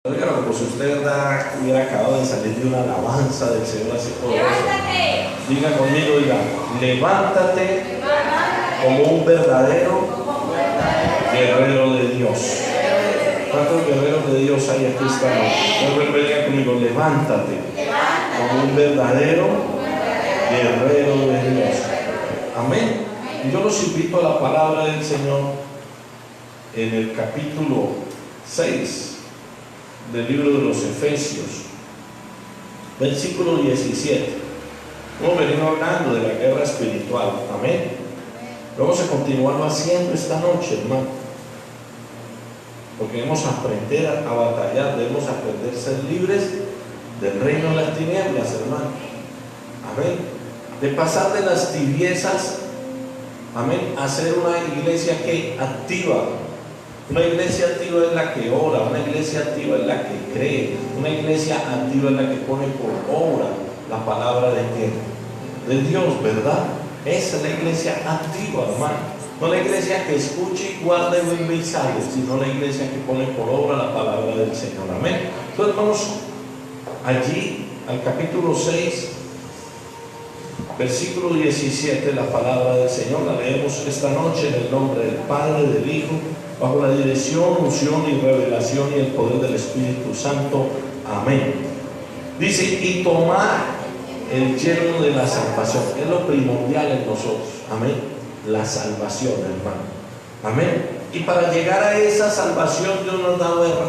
Oiga, como si usted hubiera acabado de salir de una alabanza del Señor así poderoso. Levántate. Diga conmigo, diga, levántate como un verdadero guerrero de Dios. ¿Cuántos guerreros de Dios hay aquí esta noche? Diga conmigo, levántate como un verdadero guerrero de Dios. Amén. Y yo los invito a la palabra del Señor en el capítulo 6 del libro de los Efesios, versículo 17. Hemos venido hablando de la guerra espiritual. Amén. Vamos a continuarlo haciendo esta noche, hermano, porque debemos aprender a batallar, debemos aprender a ser libres del reino de las tinieblas, hermano. Amén. De pasar de las tibiezas, amén, a ser una iglesia que activa. Una iglesia activa es la que ora, una iglesia activa es la que cree, una iglesia activa es la que pone por obra la palabra de quién? De Dios, ¿verdad? Esa es la iglesia activa, hermano. No la iglesia que escuche y guarda y vuelve y sale, sino la iglesia que pone por obra la palabra del Señor. Amén. Entonces vamos allí al capítulo 6, versículo 17, la palabra del Señor. La leemos esta noche en el nombre del Padre, del Hijo, bajo la dirección, unción y revelación y el poder del Espíritu Santo. Amén. Dice, y tomar el yelmo de la salvación. Es lo primordial en nosotros. Amén. La salvación, hermano. Amén. Y para llegar a esa salvación, Dios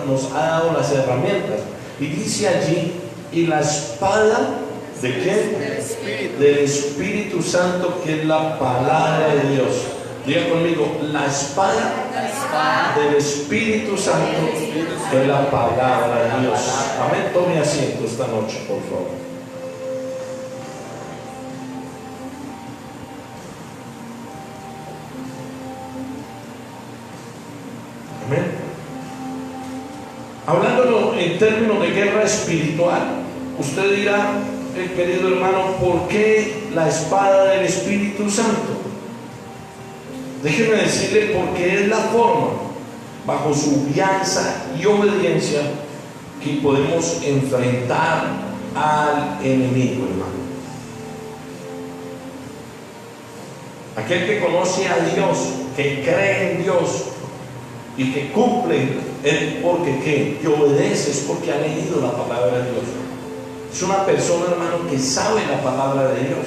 nos ha dado las herramientas. Y dice allí, y la espada ¿de quién? Del Espíritu Santo, que es la palabra de Dios. Diga conmigo, la espada del Espíritu Santo, que es la palabra de Dios. Amén. Tome asiento esta noche, por favor. Amén. Hablándolo en términos de guerra espiritual, usted dirá, querido hermano, ¿por qué la espada del Espíritu Santo? Déjeme decirle, porque es la forma, bajo su guianza y obediencia, que podemos enfrentar al enemigo, hermano. Aquel que conoce a Dios, que cree en Dios y que cumple, es porque ¿qué? Que obedece, es porque ha leído la palabra de Dios. Es una persona, hermano, que sabe la palabra de Dios.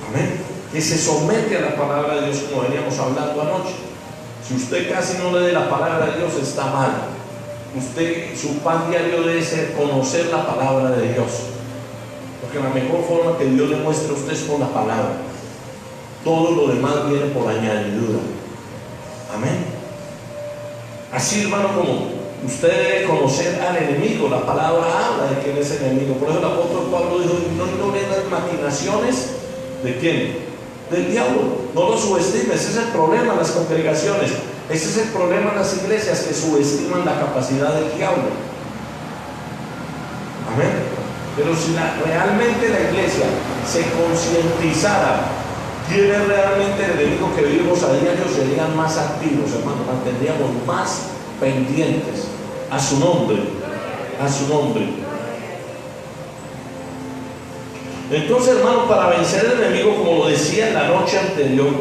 Amén. Que se somete a la palabra de Dios, como veníamos hablando anoche. Si usted casi no lee la palabra de Dios, está mal. Usted, su pan diario debe ser conocer la palabra de Dios, porque la mejor forma que Dios le muestre a usted es con la palabra. Todo lo demás viene por añadidura. Amén. Así, hermano, como usted debe conocer al enemigo, la palabra habla de quién es el enemigo. Por eso el apóstol Pablo dijo, no ignoren las maquinaciones de quién, del diablo. No lo subestimen. Ese es el problema en las congregaciones, ese es el problema en las iglesias, que subestiman la capacidad del diablo. Amén. Pero si realmente la iglesia se concientizara quién es realmente el enemigo que vivimos a diario, serían más activos, hermano, mantendríamos más pendientes a su nombre, a su nombre. Entonces, hermano, para vencer al enemigo, como lo decía en la noche anterior,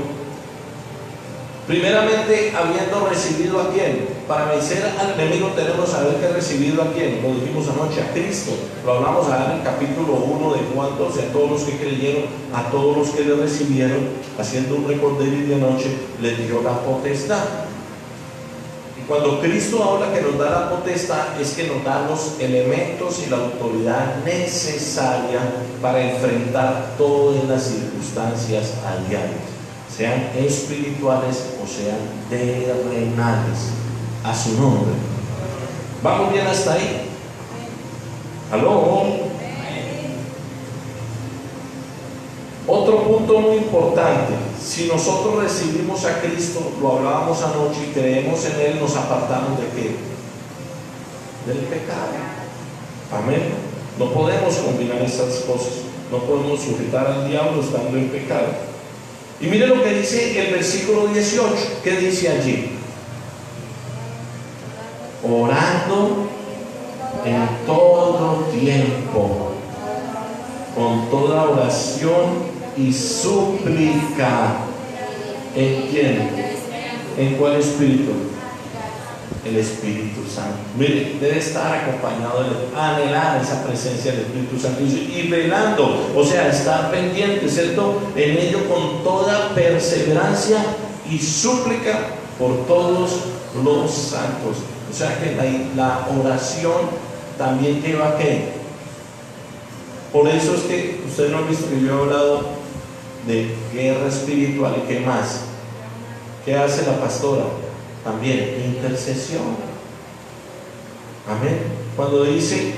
primeramente habiendo recibido a quién. Para vencer al enemigo tenemos que saber que ha recibido a quién. Lo dijimos anoche, a Cristo. Lo hablamos allá en el capítulo 1 de Juan 12. A todos los que creyeron, a todos los que le recibieron, haciendo un recorderis de anoche, le dio la potestad. Y cuando Cristo habla que nos da la potestad, es que nos da los elementos y la autoridad necesaria para enfrentar todas las circunstancias a diario, sean espirituales o sean terrenales. A su nombre. ¿Vamos bien hasta ahí? ¿Aló? Otro punto muy importante: si nosotros recibimos a Cristo, lo hablábamos anoche, y creemos en Él, nos apartamos ¿de qué? Del pecado. Amén. No podemos combinar estas cosas. No podemos sujetar al diablo estando en pecado. Y mire lo que dice el versículo 18. ¿Qué dice allí? orando en todo tiempo, con toda oración y súplica. ¿En quién? ¿En cuál Espíritu? El Espíritu Santo. Mire, debe estar acompañado de anhelar esa presencia del Espíritu Santo y velando, o sea, estar pendiente, ¿cierto? En ello con toda perseverancia y súplica por todos los santos. O sea que la oración también lleva a ¿qué? Por eso es que ustedes no han visto que yo he hablado de guerra espiritual. ¿Y qué más? ¿Qué hace la pastora? También intercesión. Amén. Cuando dice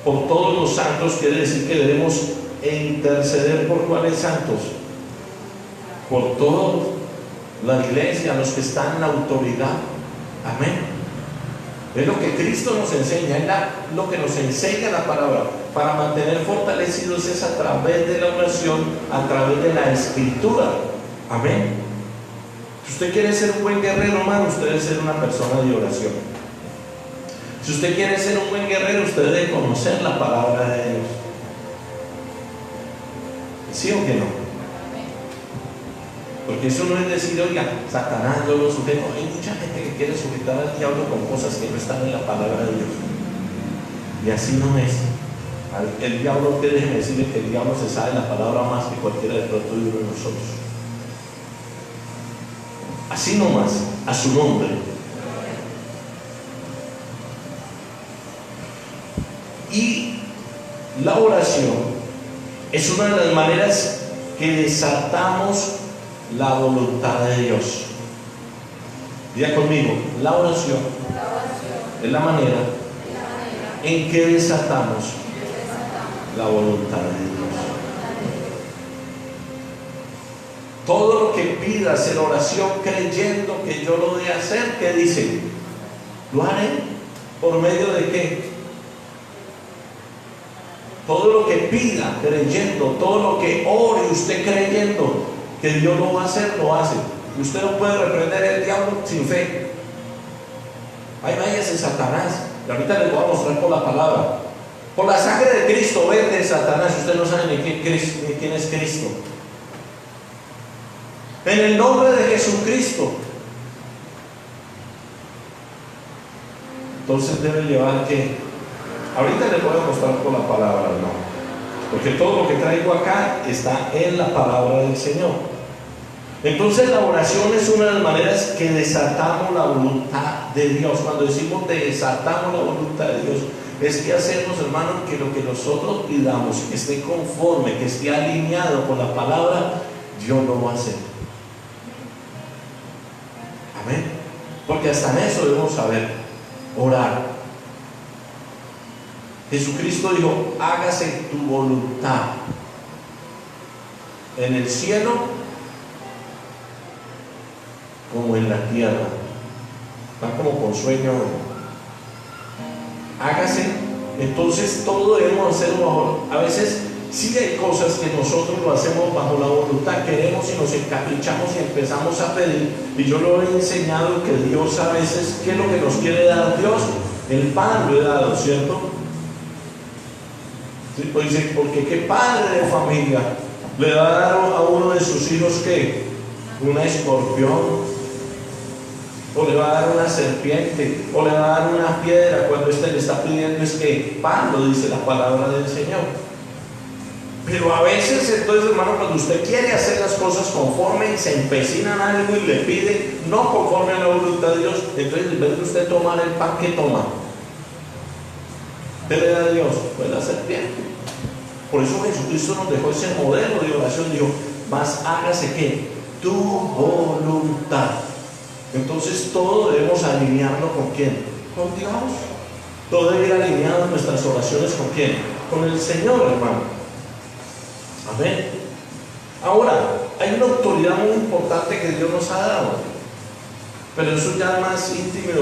por todos los santos, quiere decir que debemos interceder por cuáles santos, por toda la iglesia, los que están en la autoridad. Amén. Es lo que Cristo nos enseña, es lo que nos enseña la palabra. Para mantener fortalecidos es a través de la oración, a través de la escritura. Amén. Si usted quiere ser un buen guerrero, hermano, usted debe ser una persona de oración. Si usted quiere ser un buen guerrero, usted debe conocer la palabra de Dios. ¿Sí o que no? Porque eso no es decir, oiga, Satanás yo lo sujeto. Hay mucha gente que quiere sujetar al diablo con cosas que no están en la palabra de Dios. Y así no es. El diablo, que déjeme decirle que el diablo se sabe la palabra más que cualquiera de pronto de uno de nosotros. Así nomás, a su nombre. Y la oración es una de las maneras que desatamos la voluntad de Dios. Diga conmigo, la oración es la manera en que desatamos la voluntad de Dios. Todo lo que pidas en oración creyendo que yo lo voy a hacer, ¿qué dice? Lo haré. ¿Por medio de qué? Todo lo que pida creyendo, todo lo que ore usted creyendo que Dios lo va a hacer, lo hace. Usted no puede reprender el diablo sin fe. Ahí váyase Satanás. Y ahorita les voy a mostrar por la palabra. Por la sangre de Cristo, vete Satanás. Usted no sabe ni quién es Cristo. En el nombre de Jesucristo. Entonces debe llevar que, ahorita les voy a mostrar por la palabra, ¿no? Porque todo lo que traigo acá está en la palabra del Señor. Entonces la oración es una de las maneras que desatamos la voluntad de Dios. Cuando decimos desatamos la voluntad de Dios, es que hacemos, hermanos, que lo que nosotros pidamos, que esté conforme, que esté alineado con la palabra, Dios lo va a hacer. Amén. Porque hasta en eso debemos saber orar. Jesucristo dijo, hágase tu voluntad en el cielo como en la tierra. Está como con sueño. Hágase. Entonces todo debemos hacerlo bajo. A veces sí hay cosas que nosotros lo hacemos bajo la voluntad, queremos y nos encaprichamos y empezamos a pedir. Y yo lo he enseñado que Dios a veces, ¿qué es lo que nos quiere dar Dios? El pan lo he dado, ¿cierto? Sí, pues dice, porque qué padre de familia le va a dar a uno de sus hijos ¿qué? Un escorpión, o le va a dar una serpiente, o le va a dar una piedra, cuando le está pidiendo es que pan, lo dice la palabra del Señor. Pero a veces, entonces, hermano, cuando usted quiere hacer las cosas conforme y se empecina en algo y le pide no conforme a la voluntad de Dios, entonces en vez de usted tomar el pan, ¿qué toma? ¿Qué le da a Dios? Pues la serpiente. Por eso Jesucristo nos dejó ese modelo de oración. Dijo, más hágase ¿qué? Tu voluntad. Entonces todo debemos alinearlo ¿con quién? Con Dios. Todo debe ir alineado en nuestras oraciones ¿con quién? Con el Señor, hermano. Amén. Ahora, hay una autoridad muy importante que Dios nos ha dado, pero eso ya es más íntimo,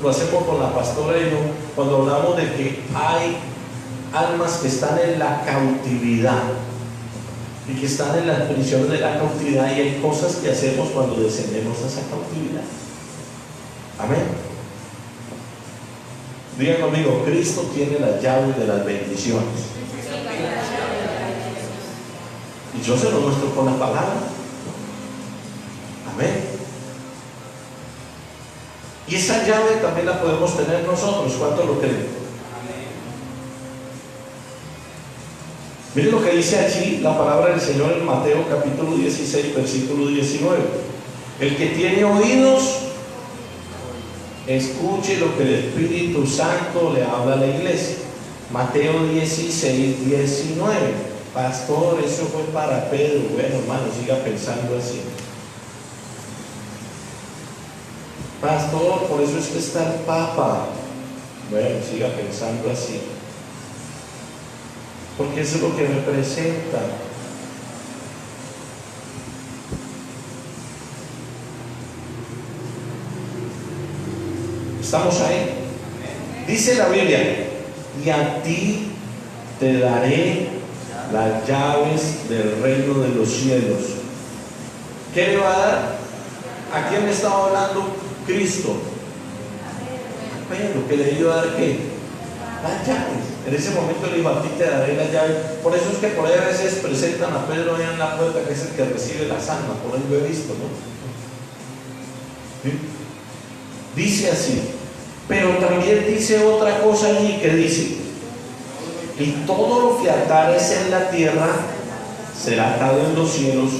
lo hacemos con la pastora y yo, cuando hablamos de que hay almas que están en la cautividad y que están en las prisiones de la cautividad, y hay cosas que hacemos cuando descendemos a esa cautividad. Amén. Digan conmigo, Cristo tiene las llaves de las bendiciones. Y yo se lo muestro con la palabra. Amén. Y esa llave también la podemos tener nosotros. ¿Cuántos lo creen? Miren lo que dice allí la palabra del Señor en Mateo capítulo 16, versículo 19. El que tiene oídos, escuche lo que el Espíritu Santo le habla a la iglesia. Mateo 16, 19. Pastor, eso fue para Pedro. Bueno, hermano, siga pensando así. Pastor, por eso es que está el Papa. Bueno, siga pensando así. Porque eso es lo que representa. ¿Estamos ahí? Dice la Biblia, y a ti te daré las llaves del reino de los cielos. ¿Qué le va a dar? ¿A quién le estaba hablando? Cristo. Pero que le iba a dar ¿qué? Las llaves. En ese momento le dijo, a ti te daré las llaves. Por eso es que por ahí a veces presentan a Pedro ahí en la puerta, que es el que recibe las almas. Por ahí lo he visto, ¿no? ¿Sí? Dice así. Pero también dice otra cosa allí que dice, y todo lo que atares en la tierra será atado en los cielos,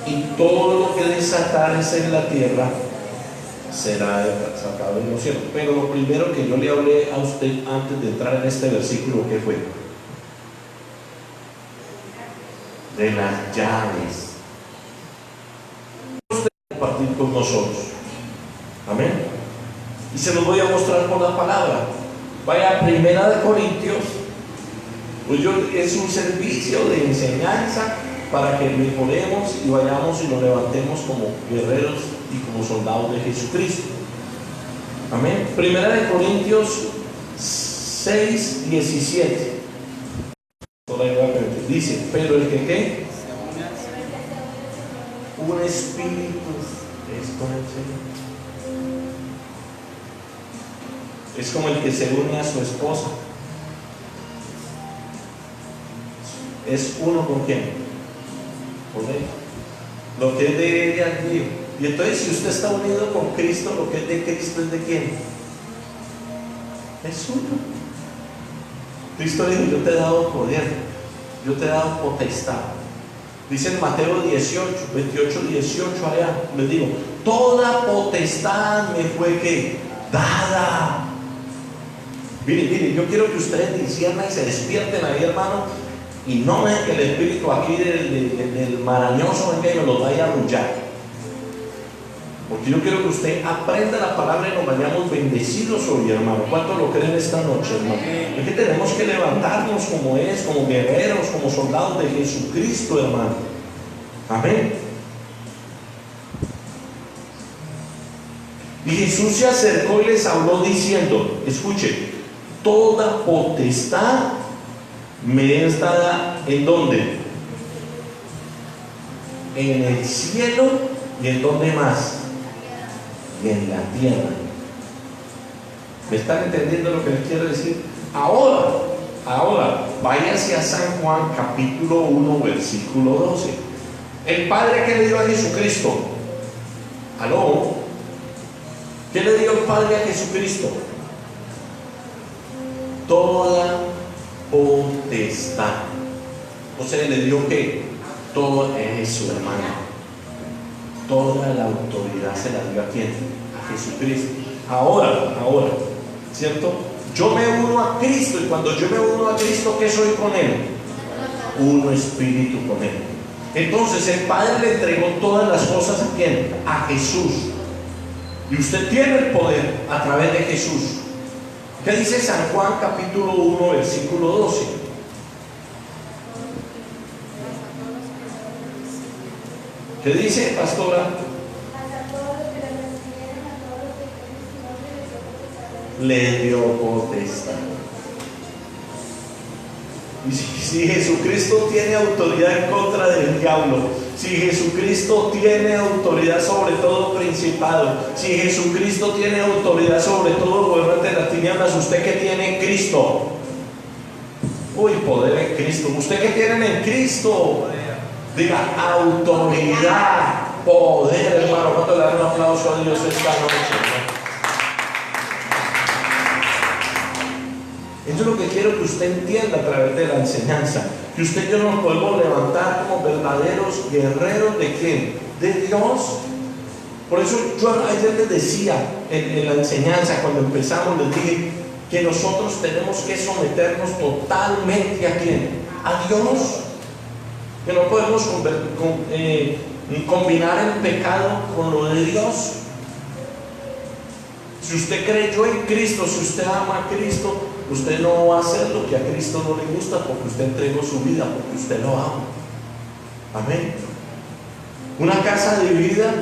y todo lo que desatares en la tierra será desatado en los cielos. Pero lo primero que yo le hablé a usted antes de entrar en este versículo, ¿qué fue? De las llaves. Usted compartir con nosotros. Amén. Y se los voy a mostrar por la palabra. Vaya a 1 Corintios. Pues es un servicio de enseñanza para que mejoremos y vayamos y nos levantemos como guerreros y como soldados de Jesucristo. Amén. 1 Corintios 6, 17. Dice, pero el que ¿qué? Un espíritu es con el Señor. Es como el que se une a su esposa. Es uno con quién, con ella. Lo que es de ella es mío. Y entonces, si usted está unido con Cristo, lo que es de Cristo es de quién, es uno. Cristo dijo, yo te he dado poder, yo te he dado potestad. Dice en Mateo 18, 28, 18 allá, les digo, toda potestad me fue ¿qué? Dada. Mire, yo quiero que ustedes disciernan y se despierten ahí, hermano, y no dejen que el espíritu aquí del marañoso venga y me los vaya a arrullar. Porque yo quiero que usted aprenda la palabra y nos vayamos bendecidos hoy, hermano. ¿Cuántos lo creen esta noche, hermano? Es que tenemos que levantarnos como guerreros, como soldados de Jesucristo, hermano. Amén. Y Jesús se acercó y les habló diciendo, escuche, toda potestad me es dada, ¿en dónde? En el cielo y en dónde más, y en la tierra. ¿Me están entendiendo lo que les quiero decir? Ahora, váyase a San Juan capítulo 1 versículo 12. El Padre que le dio a Jesucristo, ¿aló? ¿Qué le dio el Padre a Jesucristo? Toda potestad. O sea, le dio ¿qué? Todo eso, hermano. Toda la autoridad se la dio a quién? A Jesucristo. Ahora, ¿cierto? Yo me uno a Cristo, y cuando yo me uno a Cristo, ¿qué soy con Él? Uno espíritu con Él. Entonces el Padre le entregó todas las cosas ¿a quién? A Jesús. Y usted tiene el poder a través de Jesús. ¿Qué dice San Juan capítulo 1 versículo 12? ¿Qué dice, pastora? Le dio potestad. Y si Jesucristo tiene autoridad en contra del diablo, Si Jesucristo tiene autoridad sobre todo principado, si Jesucristo tiene autoridad sobre todo gobernante de las tinieblas, ¿usted qué tiene en Cristo? Uy, poder en Cristo. ¿Usted qué tiene en Cristo? Diga, autoridad, poder, hermano. ¿Cuánto le dan un aplauso a Dios esta noche? Eso es lo que quiero que usted entienda a través de la enseñanza. Que usted y yo nos podemos levantar como verdaderos guerreros ¿de quién? De Dios. Por eso yo ayer les decía en la enseñanza, cuando empezamos, les dije que nosotros tenemos que someternos totalmente ¿a quién? A Dios. Que no podemos combinar el pecado con lo de Dios. Si usted creyó en Cristo, si usted ama a Cristo, usted no va a hacer lo que a Cristo no le gusta, porque usted entregó su vida, porque usted lo ama. Amén. Una casa dividida,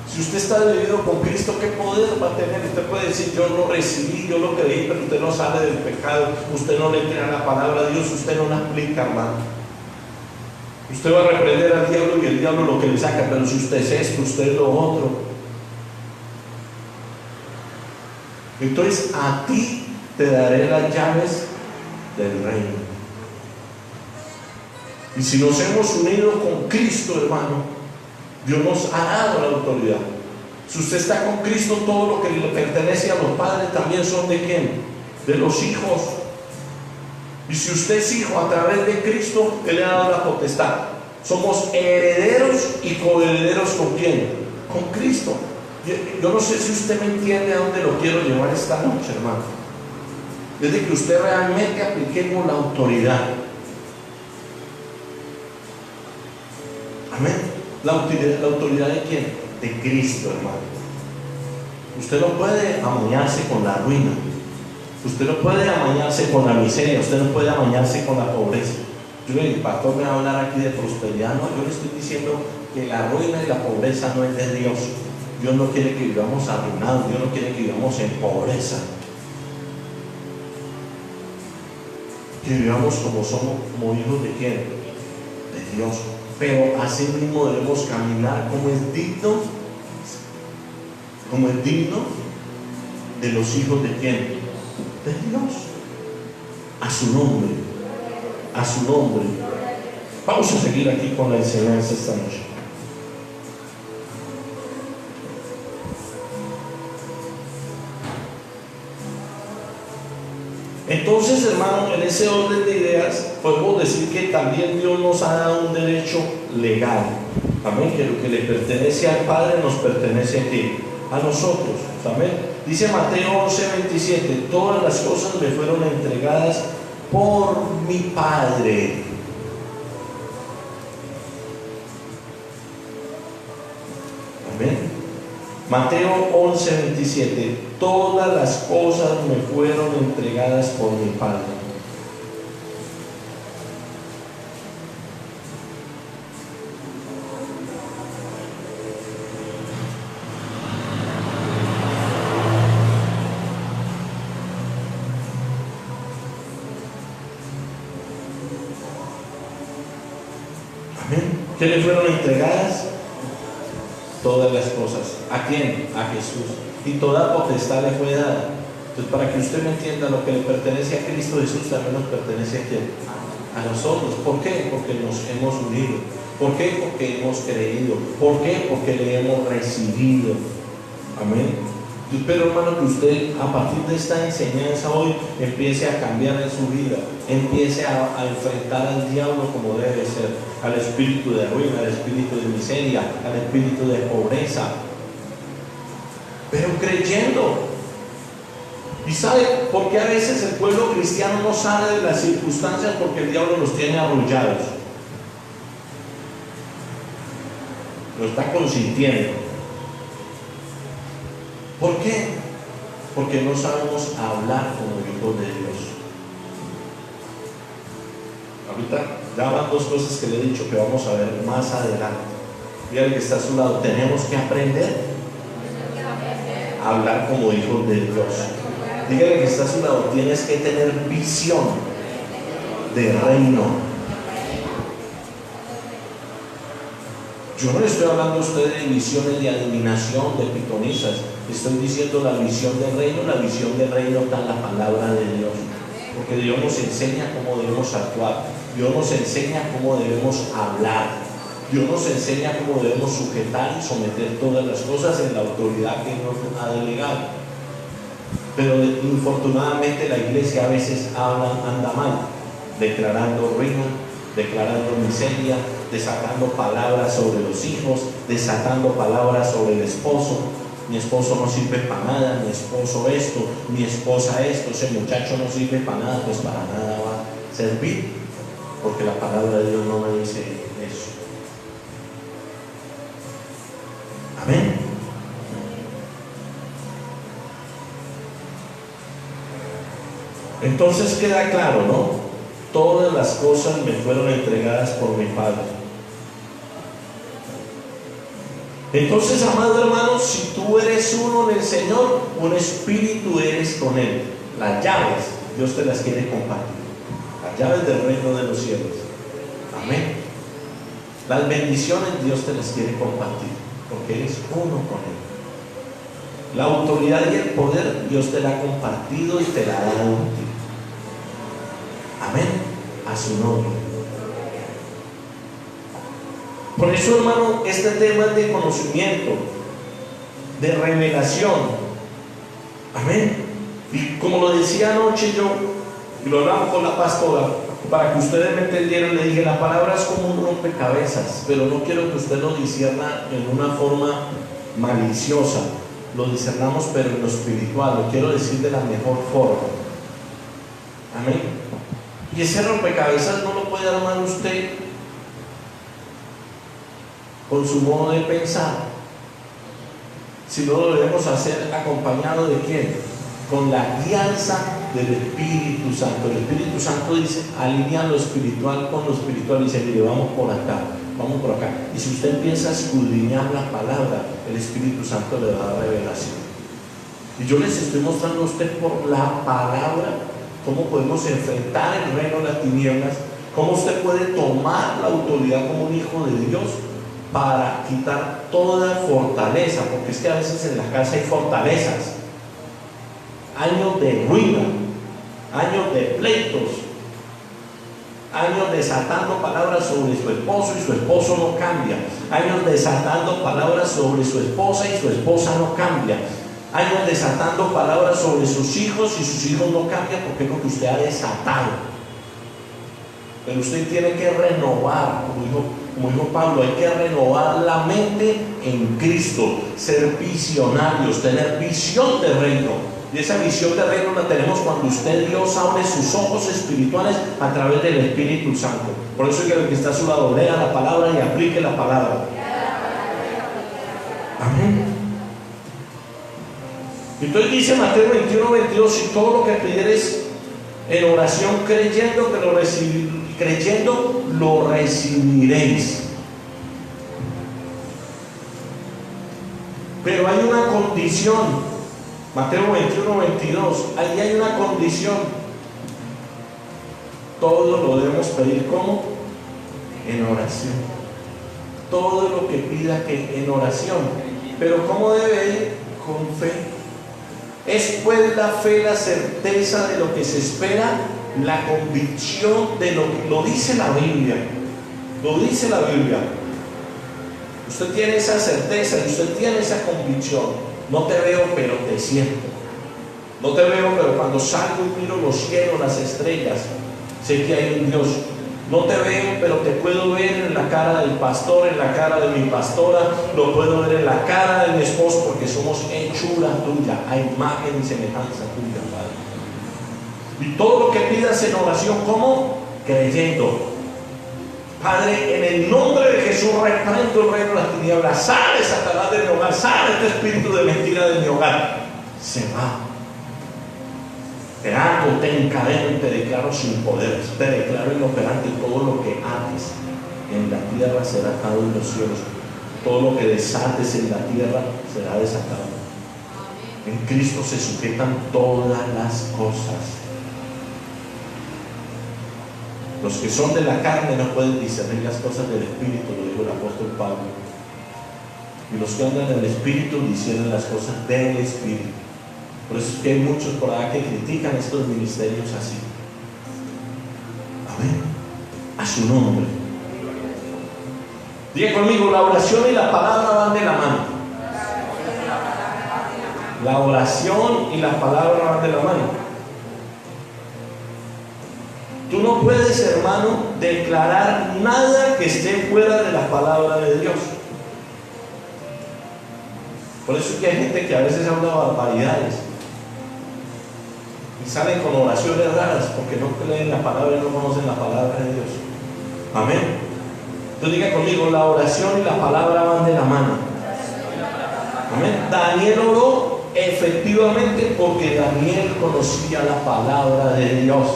si usted está dividido con Cristo, ¿qué poder va a tener? Usted puede decir, yo lo recibí, yo lo creí, pero usted no sale del pecado, usted no le crea la palabra de Dios, usted no la aplica, hermano. Usted va a reprender al diablo y el diablo lo que le saca, pero si usted es esto, usted es lo otro. Entonces a ti te daré las llaves del reino. Y si nos hemos unido con Cristo, hermano, Dios nos ha dado la autoridad. Si usted está con Cristo, todo lo que le pertenece a los padres también son ¿de quién? De los hijos. Y si usted es hijo a través de Cristo, Él le ha dado la potestad. Somos herederos y coherederos ¿con quién? Con Cristo. Yo no sé si usted me entiende a dónde lo quiero llevar esta noche, hermano. Desde que usted realmente apliquemos la autoridad. Amén. ¿La autoridad de quién? De Cristo, hermano. Usted no puede amañarse con la ruina. Usted no puede amañarse con la miseria. Usted no puede amañarse con la pobreza. Yo le digo, el pastor me va a hablar aquí de prosperidad. No, yo le estoy diciendo que la ruina y la pobreza no es de Dios. Dios no quiere que vivamos arruinados. Dios no quiere que vivamos en pobreza. Que vivamos como somos, como hijos de quién? De Dios. Pero así mismo debemos caminar como es digno de los hijos de quién? De Dios. A su nombre. A su nombre. Vamos a seguir aquí con la enseñanza esta noche. Entonces, hermano, en ese orden de ideas podemos decir que también Dios nos ha dado un derecho legal. Amén. Que lo que le pertenece al Padre nos pertenece aquí, a nosotros. Amén. Dice Mateo 11:27: todas las cosas me fueron entregadas por mi Padre. Amén. Mateo 11:27: todas las cosas me fueron entregadas por mi Padre. Amén. ¿Qué le fueron entregadas? Todas las cosas. ¿A quién? A Jesús. Y toda potestad le fue dada. Entonces, para que usted me entienda, lo que le pertenece a Cristo Jesús también nos pertenece a quién? A nosotros. ¿Por qué? Porque nos hemos unido. ¿Por qué? Porque hemos creído. ¿Por qué? Porque le hemos recibido. Amén. Yo espero, hermano, que usted a partir de esta enseñanza hoy empiece a cambiar en su vida, empiece a enfrentar al diablo como debe ser, al espíritu de ruina, al espíritu de miseria, al espíritu de pobreza, pero creyendo. ¿Y sabe por qué a veces el pueblo cristiano no sale de las circunstancias? Porque el diablo los tiene arrullados, lo está consintiendo. ¿Por qué? Porque no sabemos hablar como hijos de Dios. Ahorita ya van dos cosas que le he dicho que vamos a ver más adelante. Dígale que está a su lado: tenemos que aprender a hablar como hijos de Dios. Dígale que está a su lado: tienes que tener visión de reino. Yo no le estoy hablando a usted de visiones de adivinación, de pitonizas. Estoy diciendo la visión del reino. La visión del reino está en la palabra de Dios. Porque Dios nos enseña cómo debemos actuar. Dios nos enseña cómo debemos hablar. Dios nos enseña cómo debemos sujetar y someter todas las cosas en la autoridad que nos ha delegado. Pero infortunadamente la iglesia a veces anda mal, declarando ruina, declarando miseria, desatando palabras sobre los hijos, desatando palabras sobre el esposo. Mi esposo no sirve para nada, mi esposo esto, mi esposa esto, ese muchacho no sirve para nada, pues para nada va a servir, porque la palabra de Dios no me dice eso. Amén. Entonces queda claro, ¿no? Todas las cosas me fueron entregadas por mi Padre. Entonces, amado hermano, si tú eres uno en el Señor, un espíritu eres con Él. Las llaves, Dios te las quiere compartir. Las llaves del reino de los cielos. Amén. Las bendiciones Dios te las quiere compartir, porque eres uno con Él. La autoridad y el poder Dios te la ha compartido y te la ha dado a ti. Amén. A su nombre. Por eso, hermano, este tema es de conocimiento, de revelación. Amén. Y como lo decía anoche yo, y lo hablaba con la pastora, para que ustedes me entendieran, le dije, la palabra es como un rompecabezas, pero no quiero que usted lo discierna en una forma maliciosa. Lo discernamos, pero en lo espiritual, lo quiero decir de la mejor forma. Amén. Y ese rompecabezas no lo puede armar usted con su modo de pensar, si no lo debemos hacer acompañado de quién, con la guianza del Espíritu Santo. El Espíritu Santo dice, alinea lo espiritual con lo espiritual, y dice, mire, vamos por acá, vamos por acá. Y si usted empieza a escudriñar la palabra, el Espíritu Santo le da revelación. Y yo les estoy mostrando a usted por la palabra cómo podemos enfrentar el reino de las tinieblas, cómo usted puede tomar la autoridad como un hijo de Dios para quitar toda fortaleza, porque es que a veces en la casa hay fortalezas, años de ruina, años de pleitos, años desatando palabras sobre su esposo y su esposo no cambia, años desatando palabras sobre su esposa y su esposa no cambia, años desatando palabras sobre sus hijos y sus hijos no cambian, porque es lo que usted ha desatado. Pero usted tiene que renovar, como dijo Pablo, hay que renovar la mente en Cristo, ser visionarios, tener visión de reino. Y esa visión de reino la tenemos cuando usted, Dios, abre sus ojos espirituales a través del Espíritu Santo. Por eso es que el que está a su lado lea la palabra y aplique la palabra. Amén. Entonces dice Mateo 21:22, si todo lo que pidieres en oración creyendo que lo recibiréis. Pero hay una condición. Mateo 21:22, ahí hay una condición. Todo lo debemos pedir ¿cómo? En oración. Todo lo que pida que en oración. Pero ¿cómo debe ir? Con fe. Es pues la fe la certeza de lo que se espera, la convicción de lo que lo dice la Biblia. Lo dice la Biblia. Usted tiene esa certeza y usted tiene esa convicción. No te veo, pero te siento. No te veo, pero cuando salgo y miro los cielos, las estrellas, sé que hay un Dios. No te veo, pero te puedo ver en la cara del pastor, en la cara de mi pastora, lo puedo ver en la cara de mi esposo, porque somos hechura tuya, a imagen y semejanza tuya, Padre. Y todo lo que pidas en oración, ¿cómo? Creyendo. Padre, en el nombre de Jesús reprendo el reino de las tinieblas. Sale, Satanás, de mi hogar. Sale este espíritu de mentira de mi hogar. Se va. Te ato, te encadeno y te declaro sin poder. Te declaro inoperante. Todo lo que ates en la tierra será atado en los cielos. Todo lo que desates en la tierra será desatado. En Cristo se sujetan todas las cosas. Los que son de la carne no pueden discernir las cosas del Espíritu, lo dijo el apóstol Pablo. Y los que andan en el Espíritu disciernen las cosas del Espíritu. Por eso es que hay muchos por allá que critican estos ministerios así. Amén. A su nombre. Diga conmigo, la oración y la palabra van de la mano. La oración y la palabra van de la mano. Tú no puedes, hermano, declarar nada que esté fuera de la palabra de Dios. Por eso es que hay gente que a veces habla barbaridades y salen con oraciones raras porque no leen la palabra y no conocen la palabra de Dios. Amén. Entonces diga conmigo, la oración y la palabra van de la mano. Amén. Daniel oró efectivamente porque Daniel conocía la palabra de Dios.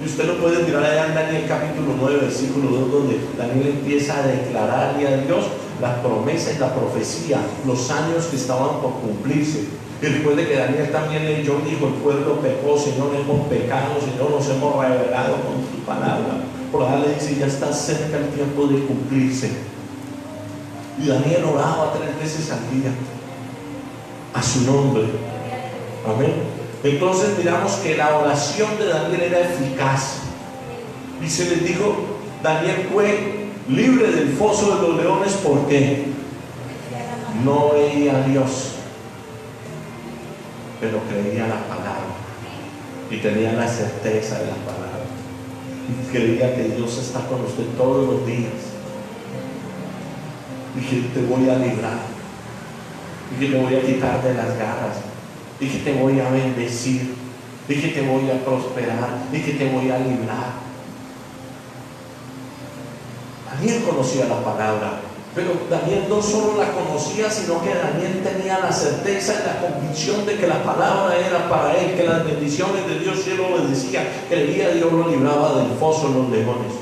Y usted lo puede mirar allá en Daniel capítulo 9, versículo 2, donde Daniel empieza a declararle a Dios las promesas y la profecía, los años que estaban por cumplirse. Y recuerde que Daniel también leyó y dijo: el pueblo pecó, Señor, hemos pecado, Señor, nos hemos rebelado con tu palabra. Por allá le dice: ya está cerca el tiempo de cumplirse. Y Daniel oraba 3 veces al día a su nombre. Amén. Entonces miramos que la oración de Daniel era eficaz. Y se les dijo: Daniel fue libre del foso de los leones. ¿Por qué? No veía a Dios, pero creía la palabra y tenía la certeza de la palabra y creía que Dios está con usted todos los días y que te voy a librar y que te voy a quitar de las garras y que te voy a bendecir y que te voy a prosperar y que te voy a librar. Daniel conocía la palabra, pero Daniel no solo la conocía, sino que Daniel tenía la certeza y la convicción de que la palabra era para él, que las bendiciones de Dios él lo bendecía, que el día Dios lo libraba del foso de los leones.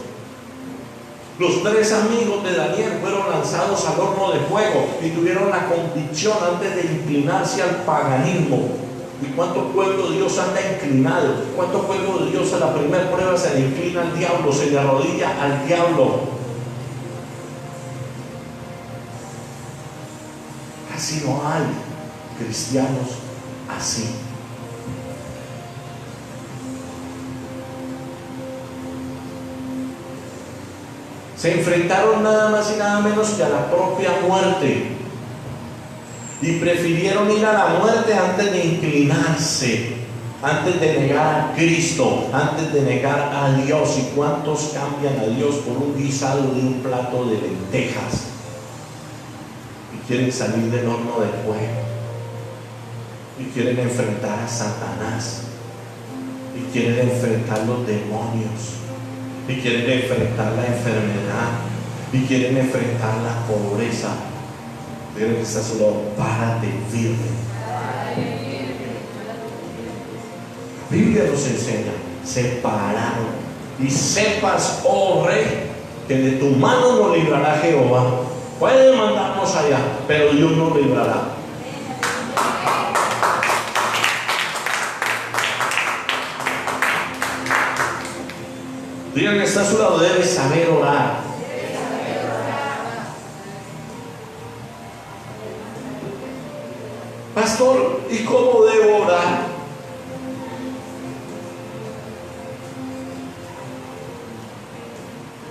Los 3 amigos de Daniel fueron lanzados al horno de fuego y tuvieron la convicción antes de inclinarse al paganismo. ¿Y cuánto pueblo de Dios anda inclinado? ¿Cuánto pueblo de Dios a la primera prueba se le inclina al diablo, se le arrodilla al diablo? Casi no hay cristianos así. Se enfrentaron nada más y nada menos que a la propia muerte y prefirieron ir a la muerte antes de inclinarse, antes de negar a Cristo, antes de negar a Dios. ¿Y cuántos cambian a Dios por un guisado de un plato de lentejas? Y quieren salir del horno de fuego y quieren enfrentar a Satanás y quieren enfrentar los demonios y quieren enfrentar la enfermedad y quieren enfrentar la pobreza. Díganle que está solo: párate firme. La Biblia nos enseña: separaron. Y sepas, oh rey, que de tu mano nos librará Jehová. Puede mandarnos allá, pero Dios nos librará. Digan que está a su lado: debes saber orar. Pastor, ¿y cómo debo orar?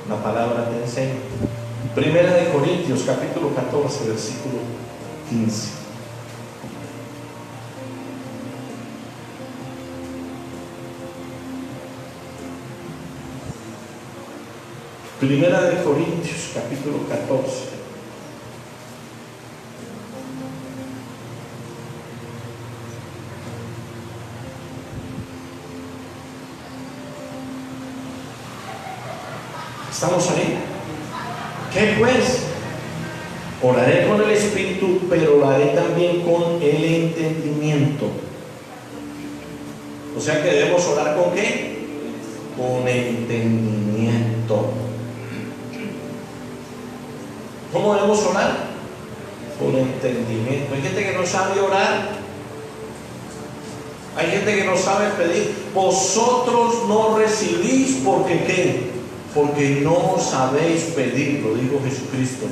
La palabra te enseña. Primera de Corintios capítulo 14 versículo 15. Primera de Corintios capítulo 14. ¿Estamos ahí? ¿Qué pues? Oraré con el Espíritu, pero oraré también con el entendimiento. O sea que debemos orar ¿con qué? Con entendimiento. ¿Cómo debemos orar? Con entendimiento. Hay gente que no sabe orar. Hay gente que no sabe pedir. Vosotros no recibís porque ¿qué? Porque no sabéis pedir, lo dijo Jesucristo.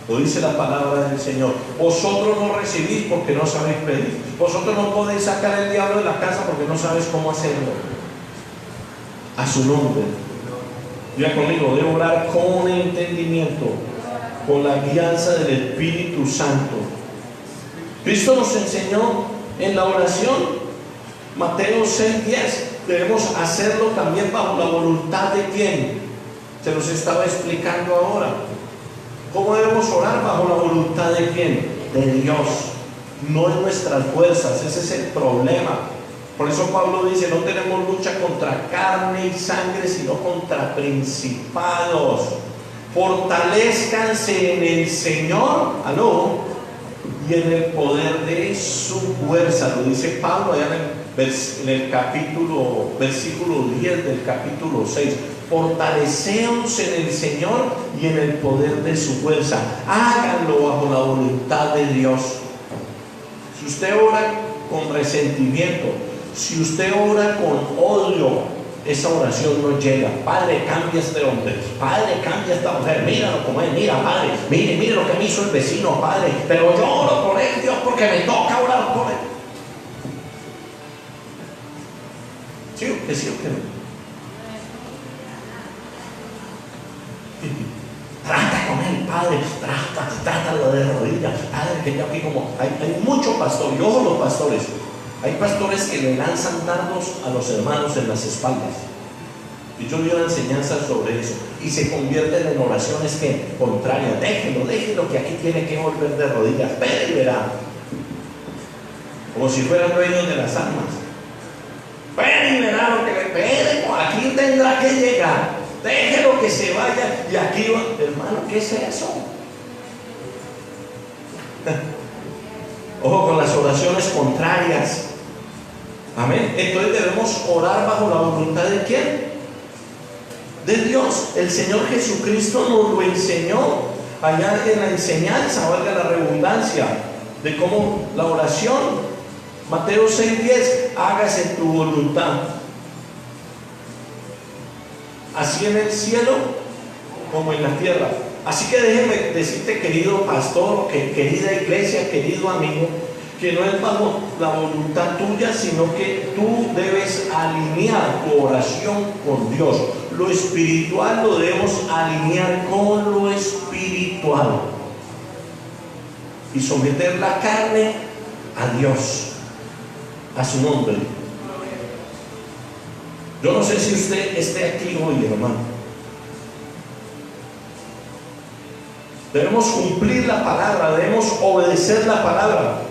Lo dice la palabra del Señor. Vosotros no recibís porque no sabéis pedir. Vosotros no podéis sacar el diablo de la casa porque no sabéis cómo hacerlo. A su nombre. Diga conmigo, debo orar con entendimiento, con la guianza del Espíritu Santo. Cristo nos enseñó en la oración, Mateo 6:10, debemos hacerlo también bajo la voluntad de ¿quién? Se los estaba explicando ahora. ¿Cómo debemos orar? Bajo la voluntad de ¿quién? De Dios. No en nuestras fuerzas, ese es el problema. Por eso Pablo dice, no tenemos lucha contra carne y sangre, sino contra principados. Fortalezcanse en el Señor, aló, y en el poder de su fuerza. Lo dice Pablo allá en el capítulo, versículo 10 del capítulo 6. Fortaleceos en el Señor y en el poder de su fuerza. Háganlo bajo la voluntad de Dios. Si usted ora con resentimiento, si usted ora con odio, esa oración no llega. Padre, cambia a este hombre. Padre, cambia a esta mujer. Míralo como es. Mira, Padre. Mire lo que me hizo el vecino, Padre. Pero yo oro por él, Dios, porque me toca orar por él. ¿Sí o qué? ¿Sí o qué no? Trata con él, Padre, trátalo de rodillas. Padre, que yo aquí como hay muchos pastores, y ojo los pastores, hay pastores que le lanzan dardos a los hermanos en las espaldas. Y yo di una enseñanza sobre eso, y se convierten en oraciones que contrarias. Déjenlo que aquí tiene que volver de rodillas. Espere y verá, como si fueran dueños de las almas. Espere y verá lo que le espere, aquí tendrá que llegar. Déjelo que se vaya y aquí va. Hermano, ¿qué es eso? Ojo con las oraciones contrarias. Amén. Entonces debemos orar bajo la voluntad de ¿quién? De Dios. El Señor Jesucristo nos lo enseñó allá en la enseñanza, valga la redundancia, de cómo la oración. Mateo 6:10, hágase tu voluntad, así en el cielo como en la tierra. Así que déjeme decirte, querido pastor, querida iglesia, querido amigo, que no es bajo la voluntad tuya, sino que tú debes alinear tu oración con Dios. Lo espiritual lo debemos alinear con lo espiritual y someter la carne a Dios, a su nombre. Yo no sé si usted esté aquí hoy, hermano. Debemos cumplir la palabra, debemos obedecer la palabra.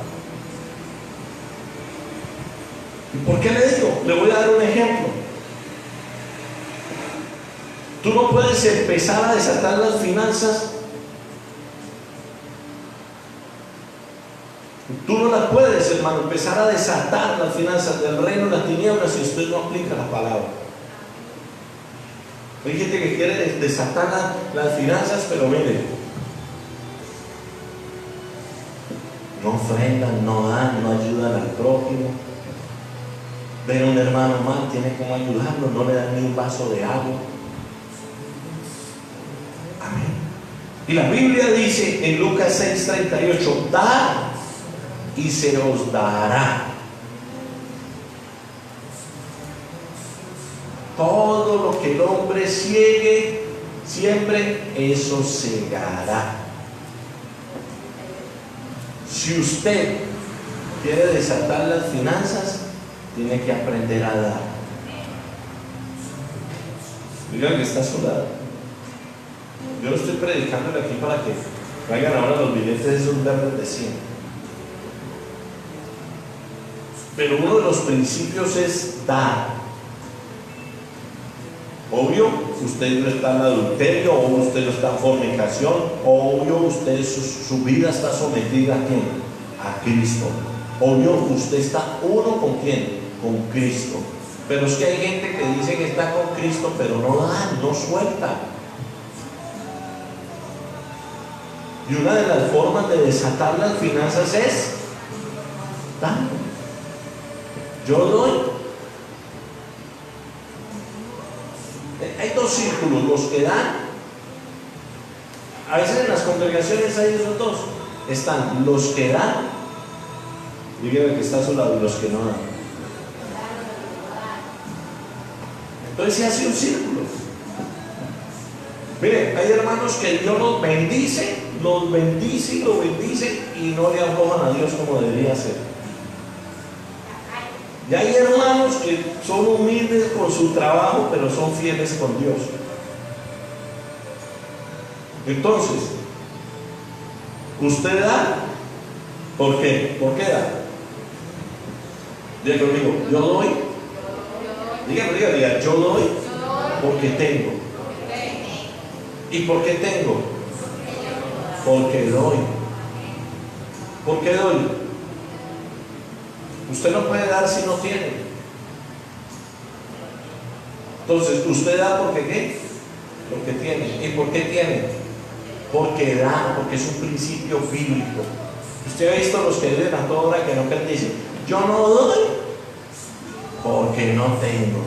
¿Y por qué le digo? Le voy a dar un ejemplo. Tú no puedes empezar a desatar las finanzas. Tú no las puedes, hermano, empezar a desatar las finanzas del reino de las tinieblas si usted no aplica la palabra. Hay gente que quiere desatar las finanzas, pero mire, no ofrendan, no dan, no ayudan al prójimo. Ven a un hermano mal, tiene como ayudarlo, no le dan ni un vaso de agua. Amén. Y la Biblia dice en Lucas 6:38, dad y se os dará. Todo lo que el hombre siegue, siempre eso segará. Si usted quiere desatar las finanzas, tiene que aprender a dar. Diga que está a su lado. Yo no estoy predicándole aquí para que traigan ahora los billetes de esos verdes de 100. Pero uno de los principios es dar. Obvio, usted no está en adulterio, o usted no está en fornicación, obvio, usted su vida está sometida ¿a quién? A Cristo. Obvio, usted está uno con quién? Con Cristo. Pero es que hay gente que dice que está con Cristo, pero no da, no suelta. Y una de las formas de desatar las finanzas es dando. Yo doy. Hay dos círculos, los que dan A veces en las congregaciones hay esos dos. Están los que dan, dígame que está a su lado, y los que no dan. Entonces se hace un círculo. Mire, hay hermanos que Dios los bendice y los bendice y no le aflojan a Dios como debería ser. Y hay hermanos que son humildes con su trabajo, pero son fieles con Dios. Entonces, usted da, ¿por qué? ¿Por qué da? Diga conmigo, yo doy. Diga, yo doy porque tengo. ¿Y por qué tengo? Porque doy. ¿Por qué doy? Usted no puede dar si no tiene. Entonces, usted da porque ¿qué? Porque tiene. ¿Y por qué tiene? Porque da, porque es un principio bíblico. Usted ha visto los que viven a toda hora que no creen, dicen, yo no doy porque no tengo.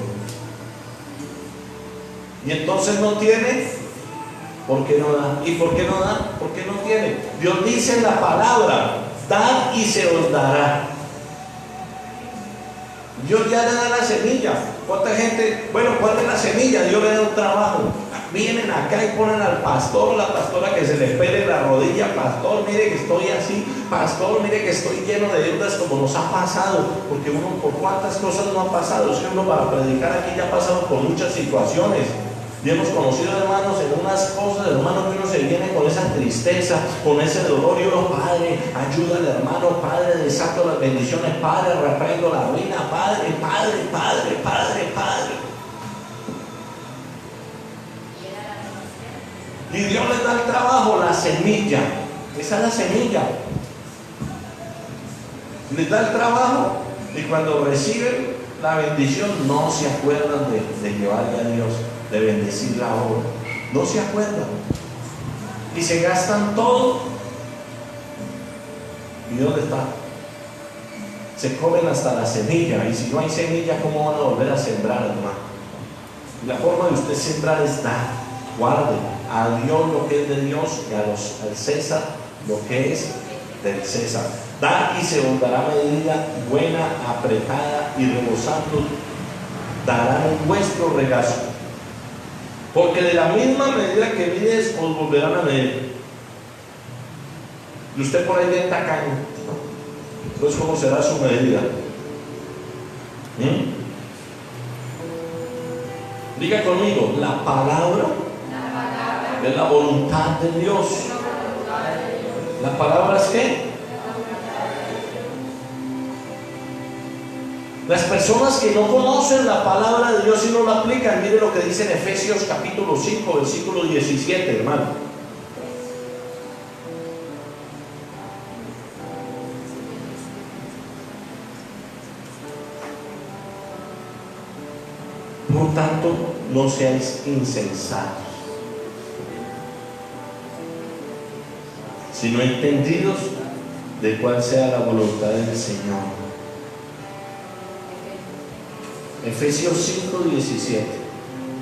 Y entonces no tiene, porque no da. ¿Y por qué no da? Porque no tiene. Dios dice en la palabra, dad y se os dará. Dios ya le da la semilla. ¿Cuánta gente? Bueno, ¿cuál es la semilla? Dios le da un trabajo. Vienen acá y ponen al pastor o la pastora que se le pele la rodilla. Pastor, mire que estoy así. Pastor, mire que estoy lleno de deudas, como nos ha pasado. Porque uno, por cuántas cosas no ha pasado. Es que uno para predicar aquí ya ha pasado por muchas situaciones. Y hemos conocido, hermanos, en unas cosas, hermanos, que uno se viene con esa tristeza, con ese dolor, y uno, Padre, ayúdale, hermano, Padre, desato las bendiciones, Padre, reprendo la ruina, Padre. Y Dios les da el trabajo, la semilla. Esa es la semilla. Les da el trabajo y cuando reciben la bendición no se acuerdan de llevarle a Dios, de bendecir la obra. No se acuerdan. Y se gastan todo. ¿Y dónde está? Se comen hasta la semilla. Y si no hay semilla, ¿cómo van a volver a sembrar, hermano? La forma de usted sembrar es dar. Guarde a Dios lo que es de Dios y al César lo que es del César. Dar y se os dará medida buena, apretada y rebosando, darán en vuestro regazo. Porque de la misma medida que mides os volverán a medir. Y usted por ahí bien tacaño. Entonces, ¿cómo será su medida? Diga conmigo, la palabra es la voluntad de Dios. ¿La palabra es qué? Las personas que no conocen la palabra de Dios y no la aplican, mire lo que dice en Efesios capítulo 5, versículo 17, hermano. Por tanto, no seáis insensatos, sino entendidos de cuál sea la voluntad del Señor. Efesios 5, 17.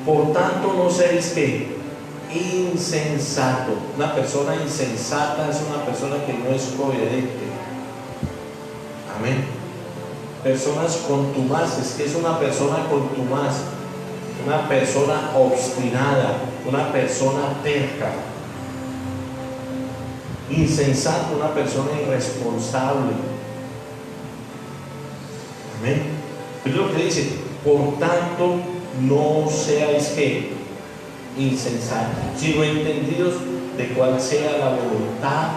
Por tanto, no seáis ¿qué? Insensato. Una persona insensata es una persona que no es coherente. Amén. Personas contumaces. ¿Qué es una persona contumaz? Una persona obstinada, una persona terca. Insensato, una persona irresponsable. Amén. Es lo que dice, por tanto, no seáis ¿qué? Insensatos, sino entendidos de cuál sea la voluntad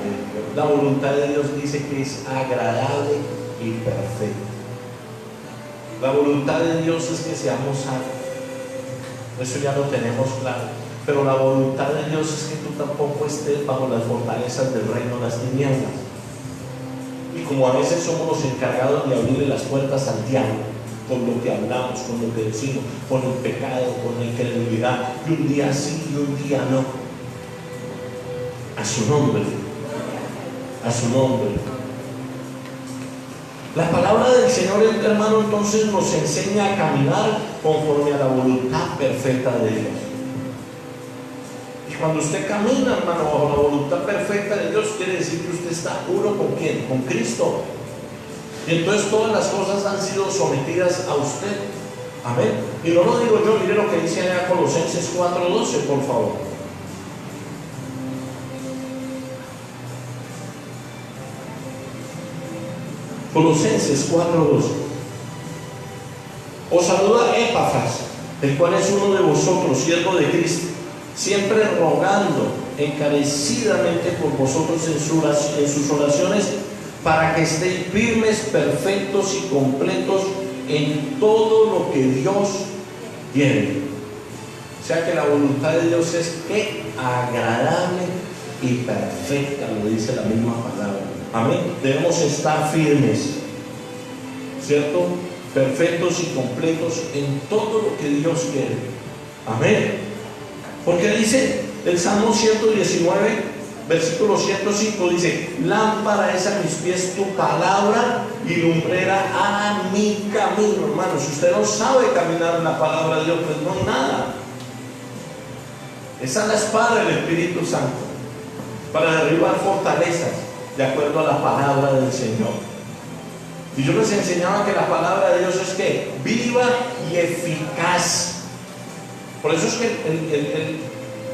de Dios. La voluntad de Dios dice que es agradable y perfecta. La voluntad de Dios es que seamos salvos. Eso ya lo tenemos claro. Pero la voluntad de Dios es que tú tampoco estés bajo las fortalezas del reino de las tinieblas. Y como a veces somos los encargados de abrirle las puertas al diablo, con lo que hablamos, con lo que decimos, con el pecado, con la incredulidad, y un día sí y un día no. A su nombre. A su nombre. La palabra del Señor, hermano, entonces nos enseña a caminar conforme a la voluntad perfecta de Dios. Y cuando usted camina, hermano, bajo la voluntad perfecta de Dios, quiere decir que usted está uno con ¿quién? Con Cristo. Y entonces todas las cosas han sido sometidas a usted. Amén. Y no lo digo yo, mire lo que dice allá Colosenses 4:12, por favor. Colosenses 4:12. Os saluda Epafras, el cual es uno de vosotros, siervo de Cristo, siempre rogando encarecidamente por vosotros en sus oraciones, para que estéis firmes, perfectos y completos en todo lo que Dios quiere. O sea que la voluntad de Dios es que agradable y perfecta, lo dice la misma palabra. Amén. Debemos estar firmes, ¿cierto? Perfectos y completos en todo lo que Dios quiere. Amén. Porque dice el Salmo 119, versículo 105, dice: lámpara es a mis pies tu palabra y lumbrera a mi camino. Hermano, si usted no sabe caminar en la palabra de Dios, pues no hay nada. Esa es la espada del Espíritu Santo para derribar fortalezas de acuerdo a la palabra del Señor. Y yo les enseñaba que la palabra de Dios es que viva y eficaz. Por eso es que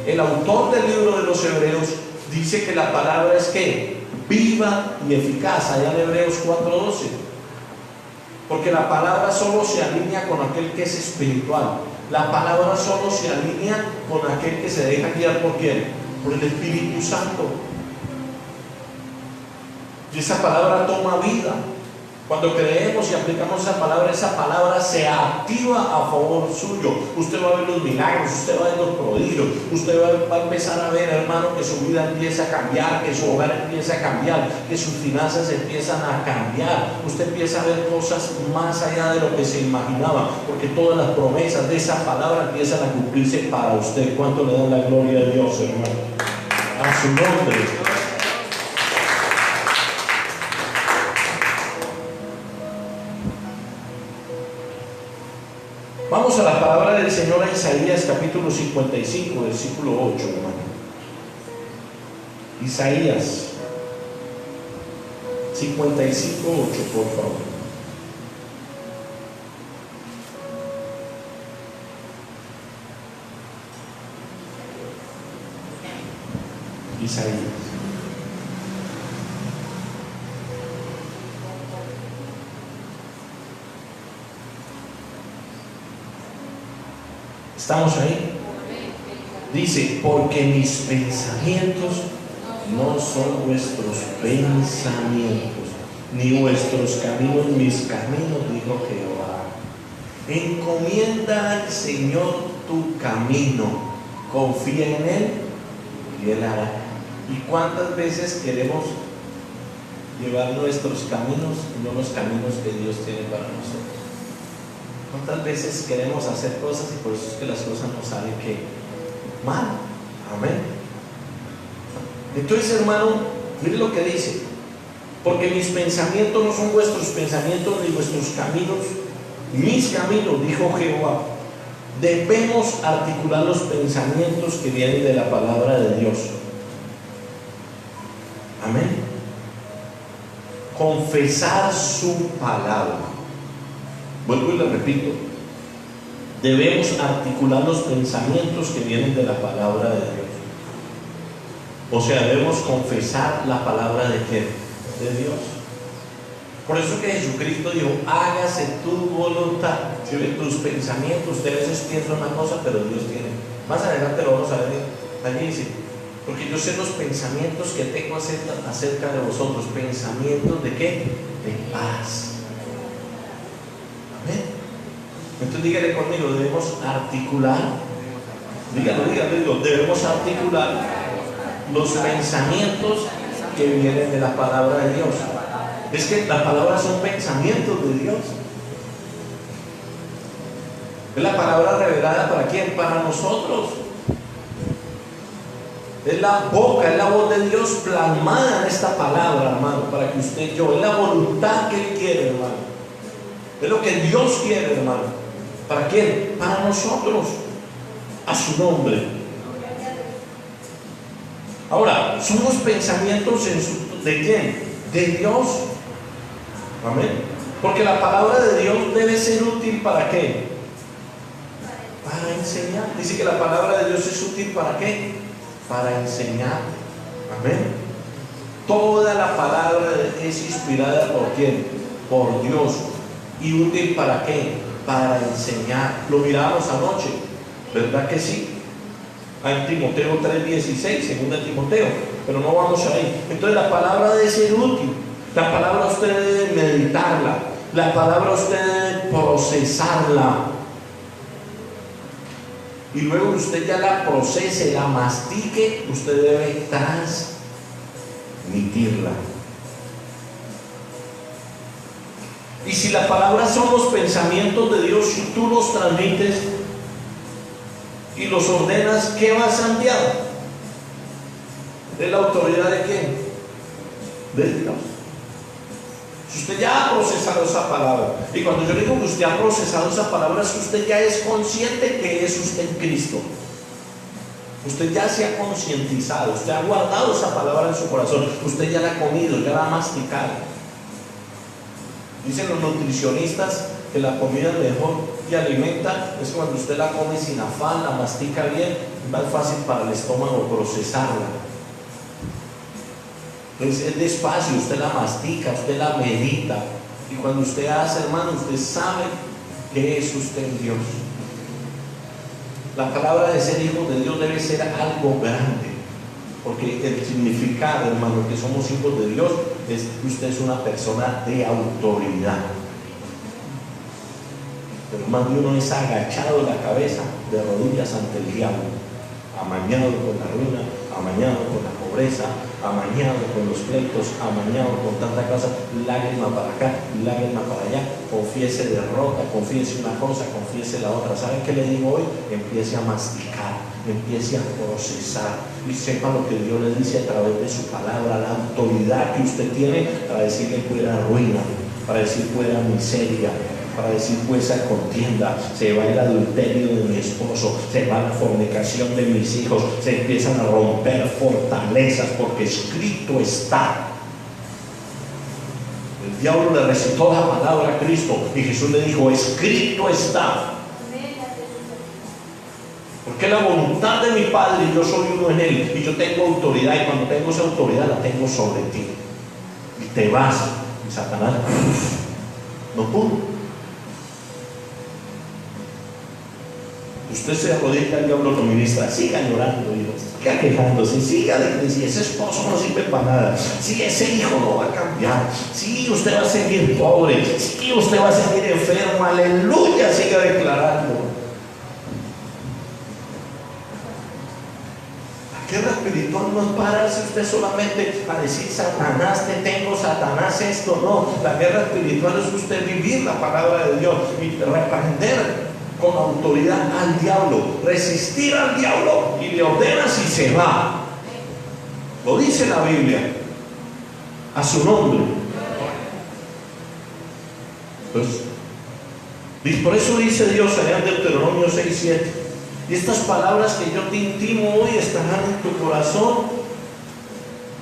el autor del libro de los Hebreos dice que la palabra es que viva y eficaz, allá en Hebreos 4:12. Porque la palabra solo se alinea con aquel que es espiritual. La palabra solo se alinea con aquel que se deja guiar por ¿quién? Por el Espíritu Santo. Y esa palabra toma vida. Cuando creemos y aplicamos esa palabra se activa a favor suyo. Usted va a ver los milagros, usted va a ver los prodigios, usted va a empezar a ver, hermano, que su vida empieza a cambiar, que su hogar empieza a cambiar, que sus finanzas empiezan a cambiar. Usted empieza a ver cosas más allá de lo que se imaginaba, porque todas las promesas de esa palabra empiezan a cumplirse para usted. ¿Cuánto le dan la gloria a Dios, hermano? A su nombre. Vamos a la palabra del Señor a Isaías capítulo 55, versículo 8, hermano. Isaías 55, 8, por favor. Isaías. ¿Estamos ahí? Dice: porque mis pensamientos no son vuestros pensamientos, ni vuestros caminos mis caminos, dijo Jehová. Encomienda al Señor tu camino, confía en Él y Él hará. ¿Y cuántas veces queremos llevar nuestros caminos y no los caminos que Dios tiene para nosotros? ¿Cuántas veces queremos hacer cosas y por eso es que las cosas nos salen que mal? Amén. Entonces, hermano, mire lo que dice: porque mis pensamientos no son vuestros pensamientos, ni vuestros caminos mis caminos, dijo Jehová. Debemos articular los pensamientos que vienen de la palabra de Dios. Amén. Confesar su palabra. Vuelvo y le repito: debemos articular los pensamientos que vienen de la palabra de Dios. O sea, debemos confesar la palabra de ¿quién? De Dios. Por eso que Jesucristo dijo: hágase tu voluntad. Si ven tus pensamientos, usted a veces piensa una cosa, pero Dios tiene. Más adelante lo vamos a ver. Allí dice: porque yo sé los pensamientos que tengo acerca de vosotros. ¿Pensamientos de qué? De paz. Amén. Entonces dígale conmigo: debemos articular. Dígalo, debemos articular los pensamientos que vienen de la palabra de Dios. Es que la palabra son pensamientos de Dios. Es la palabra revelada ¿para quién? Para nosotros. Es la boca, es la voz de Dios plasmada en esta palabra, hermano, para que usted y yo, es la voluntad que Él quiere, hermano. Es lo que Dios quiere, hermano. ¿Para quién? Para nosotros. A su nombre. Ahora, son los pensamientos ¿de quién? De Dios. Amén. Porque la palabra de Dios debe ser útil ¿para qué? Para enseñar. Dice que la palabra de Dios es útil ¿para qué? Para enseñar. Amén. Toda la palabra es inspirada ¿por quién? Por Dios. ¿Y útil para qué? Para enseñar. Lo mirábamos anoche, ¿verdad que sí? En Timoteo 3:16, segunda Timoteo, pero no vamos ahí. Entonces la palabra debe ser útil. La palabra usted debe meditarla. La palabra usted debe procesarla. Y luego usted ya la procese, la mastique, usted debe transmitirla. Y si la palabra son los pensamientos de Dios, si tú los transmites y los ordenas, ¿qué va a Santiago? ¿De la autoridad de quién? De Dios. Si usted ya ha procesado esa palabra, y cuando yo digo que usted ha procesado esa palabra, es que usted ya es consciente que es usted en Cristo. Usted ya se ha concientizado, usted ha guardado esa palabra en su corazón, usted ya la ha comido, ya la ha masticado. Dicen los nutricionistas que la comida mejor que alimenta es cuando usted la come sin afán, la mastica bien, es más fácil para el estómago procesarla. Entonces es despacio, usted la mastica, usted la medita, y cuando usted hace, hermano, usted sabe que es usted en Dios. La palabra de ser hijo de Dios debe ser algo grande, porque el significado, hermano, que somos hijos de Dios es que usted es una persona de autoridad. Pero más de uno es agachado la cabeza de rodillas ante el diablo, amañado con la ruina, amañado con la pobreza, amañado con los pleitos, amañado con tanta cosa, lágrima para acá, lágrima para allá. Confiese derrota, confiese una cosa, confiese la otra. ¿Sabe qué le digo hoy? Empiece a masticar, empiece a procesar y sepa lo que Dios le dice a través de su palabra, la autoridad que usted tiene para decirle fuera ruina, para decir fuera miseria, para decir fuera contienda, se va el adulterio de mi esposo, se va la fornicación de mis hijos, se empiezan a romper fortalezas, porque escrito está. El diablo le recitó la palabra a Cristo y Jesús le dijo, escrito está. Porque la voluntad de mi Padre y yo soy uno en Él, y yo tengo autoridad, y cuando tengo esa autoridad la tengo sobre ti. Y te vas, y Satanás no pudo. Usted se arrodilla, el diablo lo ministra, siga llorando, siga quejándose, siga de si ese esposo no sirve para nada, si ese hijo no va a cambiar, si usted va a seguir pobre, si usted va a seguir enfermo, aleluya, siga declarando. La guerra espiritual no es pararse usted solamente a decir, Satanás te tengo, Satanás esto, no. La guerra espiritual es usted vivir la palabra de Dios y reprender con autoridad al diablo, resistir al diablo, y le ordenas y se va. Lo dice la Biblia, a su nombre. Pues, y por eso dice Dios allá en Deuteronomio 6:7, y estas palabras que yo te intimo hoy estarán en tu corazón,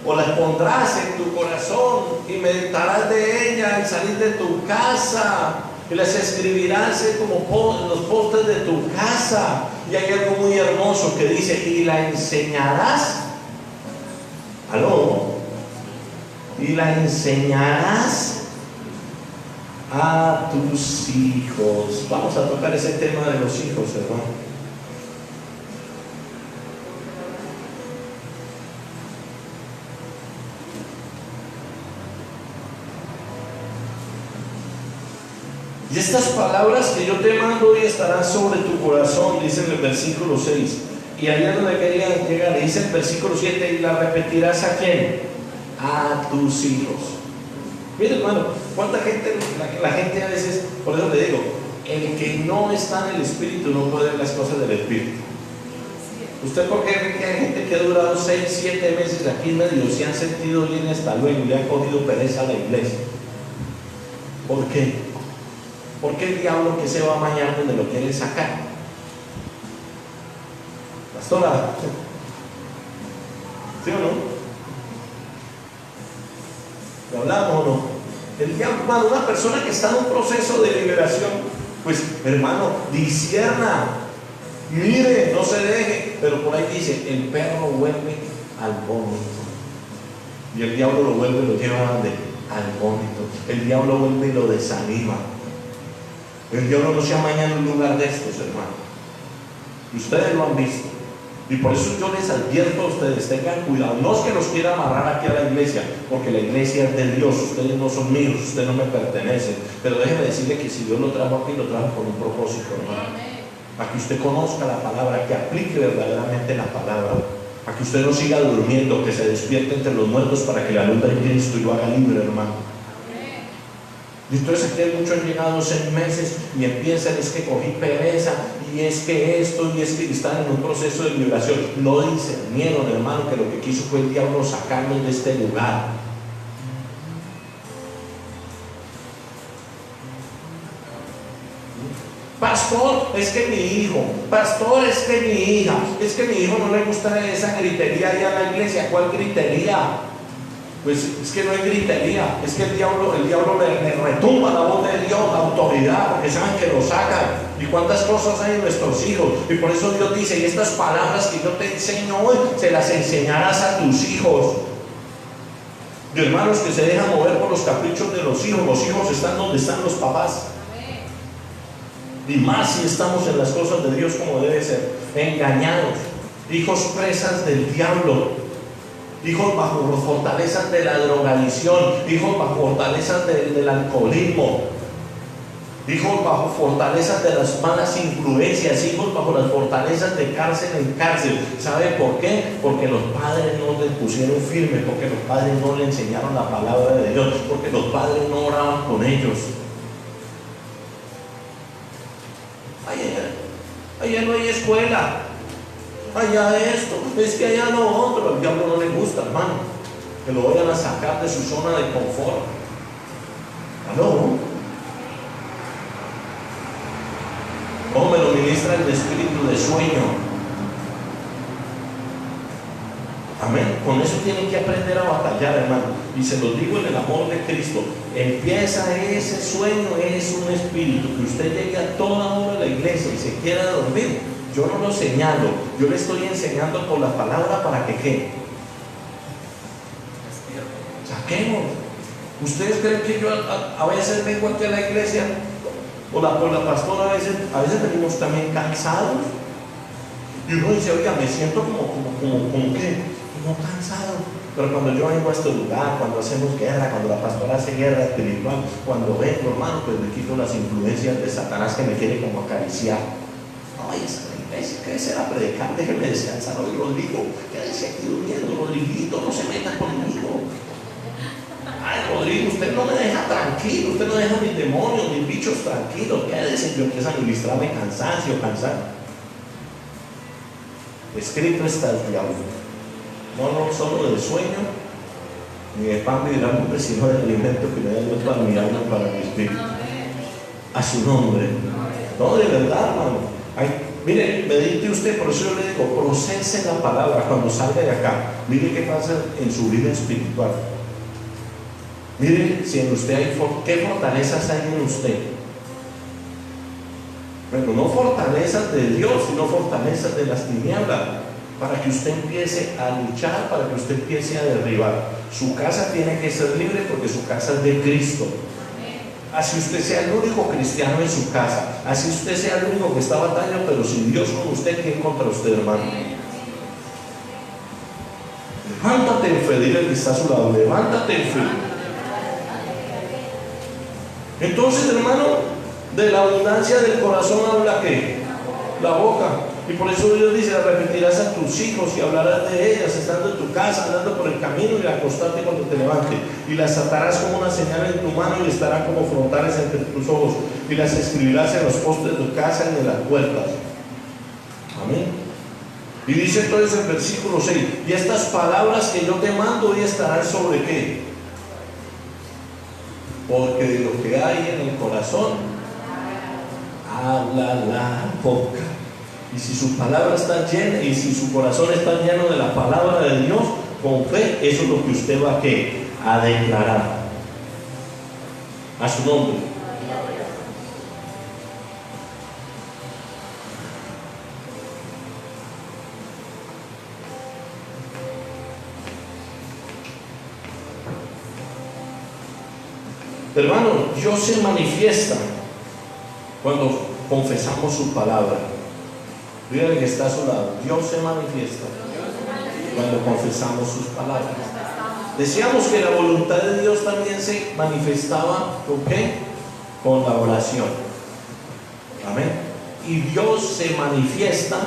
o las pondrás en tu corazón y meditarás de ellas al salir de tu casa, y las escribirás como en los postes de tu casa. Y hay algo muy hermoso que dice, y la enseñarás, y la enseñarás a tus hijos. Vamos a tocar ese tema de los hijos, hermano. Y estas palabras que yo te mando hoy estarán sobre tu corazón, dice en el versículo 6. Y ahí es donde quería llegar, dice el versículo 7, y la repetirás ¿a quién? A tus hijos. Mire, hermano, cuánta gente, la gente a veces, por eso le digo, el que no está en el Espíritu no puede ver las cosas del Espíritu. ¿Usted por qué cree que hay gente que ha durado 6, 7 meses aquí en medio, se han sentido bien hasta luego, le han cogido pereza a la iglesia? ¿Por qué? Porque el diablo que se va a mañana donde lo quiere sacar. Pastora, ¿Sí o no? ¿Lo hablamos o no? El diablo, hermano, una persona que está en un proceso de liberación, pues hermano, discierna, mire, no se deje, pero por ahí dice, el perro vuelve al vómito. Y el diablo lo vuelve y lo lleva al vómito. El diablo vuelve y lo desanima. El diablo no se amaña en un lugar de estos, hermano. Y ustedes lo han visto. Y por eso yo les advierto a ustedes, tengan cuidado. No es que los quiera amarrar aquí a la iglesia, porque la iglesia es de Dios. Ustedes no son míos, ustedes no me pertenecen. Pero déjeme decirle que si Dios lo trajo aquí, lo trajo con un propósito, hermano. A que usted conozca la palabra, que aplique verdaderamente la palabra. A que usted no siga durmiendo, que se despierte entre los muertos para que la luz de Cristo y lo haga libre, hermano. Y entonces aquí hay muchos llegados 6 meses y empiezan, es que cogí pereza, y es que esto, y es que están en un proceso de liberación. No discernieron, hermano, que lo que quiso fue el diablo sacarlos de este lugar. Pastor, es que mi hijo, pastor, es que mi hija, es que mi hijo no le gusta esa gritería allá en la iglesia. ¿Cuál gritería? Pues es que no hay gritería, es que el diablo le retumba la voz de Dios, la autoridad, porque saben que lo sacan. Y cuántas cosas hay en nuestros hijos. Y por eso Dios dice, y estas palabras que yo te enseño hoy, se las enseñarás a tus hijos. Y hermanos que se dejan mover por los caprichos de los hijos están donde están los papás. Y más si estamos en las cosas de Dios como debe ser, engañados, hijos presas del diablo. Hijos bajo fortalezas de la drogadicción, hijos bajo fortalezas del alcoholismo, hijos bajo fortalezas de las malas influencias, hijos bajo las fortalezas de cárcel en cárcel. ¿Sabe por qué? Porque los padres no les pusieron firme, porque los padres no le enseñaron la palabra de Dios, porque los padres no oraban con ellos. Allá no hay escuela, allá esto, es que allá lo otro. Al diablo no le gusta, hermano, que lo vayan a sacar de su zona de confort. ¿Aló? ¿Cómo me lo ministra el espíritu de sueño? Amén. Con eso tienen que aprender a batallar, hermano. Y se lo digo en el amor de Cristo. Empieza ese sueño, es un espíritu. Que usted llegue a toda hora a la iglesia y se quiera dormir. Yo no lo señalo, yo le estoy enseñando por la palabra para que ¿qué? Saquemos. ¿Ustedes creen que yo a veces vengo aquí a la iglesia o por la pastora a veces venimos también cansados? Y uno dice, oiga, me siento como ¿qué? Como cansado. Pero cuando yo vengo a este lugar, cuando hacemos guerra, cuando la pastora hace guerra espiritual, cuando vengo, hermano, pues me quito las influencias de Satanás que me quiere como acariciar. Ay, esa iglesia, ¿qué será predicar? Déjeme descansar hoy, Rodrigo. Quédese aquí durmiendo, Rodriguito, no se meta conmigo. Ay, Rodrigo, usted no me deja tranquilo, usted no deja mis demonios, mis bichos tranquilos. Quédese, yo empiezo a ministrarme cansancio. Escrito está el diablo. No solo del sueño, ni de pan vivirá el hombre, sino del alimento que me da Dios para mi alma y para mi espíritu. A su nombre. No, de verdad, hermano. Ay, mire, medite usted, por eso yo le digo, procese la palabra cuando salga de acá. Mire qué pasa en su vida espiritual. Mire si en usted hay qué fortalezas hay en usted. Bueno, no fortalezas de Dios, sino fortalezas de las tinieblas, para que usted empiece a luchar, para que usted empiece a derribar. Su casa tiene que ser libre porque su casa es de Cristo. Así usted sea el único cristiano en su casa, así usted sea el único que está batallando, pero sin Dios con usted, ¿quién contra usted, hermano? Levántate en fe, dile al que está a su lado, levántate en fe. Entonces, hermano, de la abundancia del corazón habla ¿qué? La boca. Y por eso Dios dice, repetirás a tus hijos y hablarás de ellas estando en tu casa, andando por el camino y acostarte cuando te levantes. Y las atarás como una señal en tu mano y estarán como frontales entre tus ojos. Y las escribirás en los postes de tu casa y en las puertas. Amén. Y dice entonces el versículo 6, y estas palabras que yo te mando hoy estarán sobre ¿qué? Porque de lo que hay en el corazón habla la boca. Y si su palabra está llena, y si su corazón está lleno de la palabra de Dios, con fe, eso es lo que usted va a declarar a su nombre. Hermano, Dios se manifiesta cuando confesamos su palabra. Dígale que está a su lado. Dios se manifiesta cuando confesamos sus palabras. Decíamos que la voluntad de Dios también se manifestaba ¿con qué? Con la oración. Amén. Y Dios se manifiesta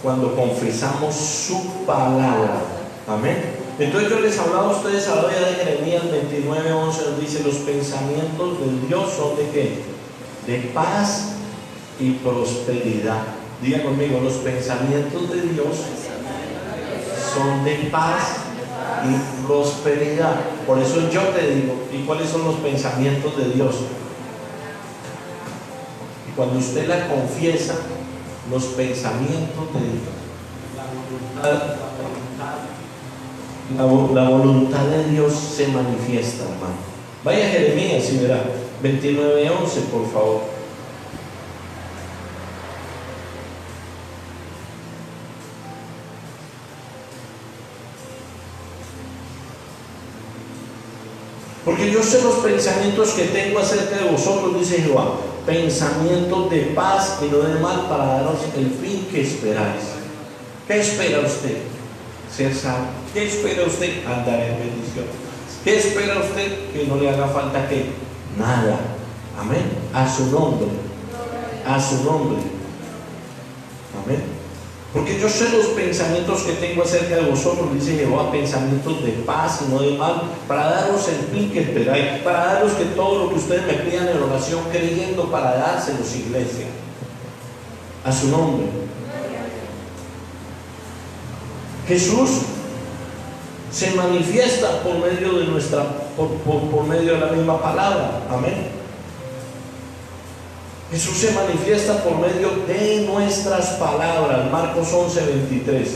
cuando confesamos su palabra. Amén. Entonces yo les hablaba a ustedes ahora de Jeremías 29:11, nos dice: los pensamientos de Dios son ¿de qué? De paz y prosperidad. Diga conmigo: los pensamientos de Dios son de paz y prosperidad. Por eso yo te digo, ¿y cuáles son los pensamientos de Dios? Y cuando usted la confiesa, los pensamientos de Dios, la voluntad de Dios se manifiesta, hermano. Vaya a Jeremías y verá 29:11, por favor. Porque yo sé los pensamientos que tengo acerca de vosotros, dice Jehová, pensamientos de paz y no de mal, para daros el fin que esperáis. ¿Qué espera usted? Ser salvo. ¿Qué espera usted? Andar en bendición. ¿Qué espera usted? Que no le haga falta que nada. Amén. A su nombre. A su nombre. Amén. Porque yo sé los pensamientos que tengo acerca de vosotros, dice Jehová, pensamientos de paz y no de mal, para daros el fin que esperáis, para daros que todo lo que ustedes me pidan en oración, creyendo, para dárselos, iglesia. A su nombre. Jesús se manifiesta por medio de por medio de la misma palabra. Amén. Jesús se manifiesta por medio de nuestras palabras. Marcos 11:23.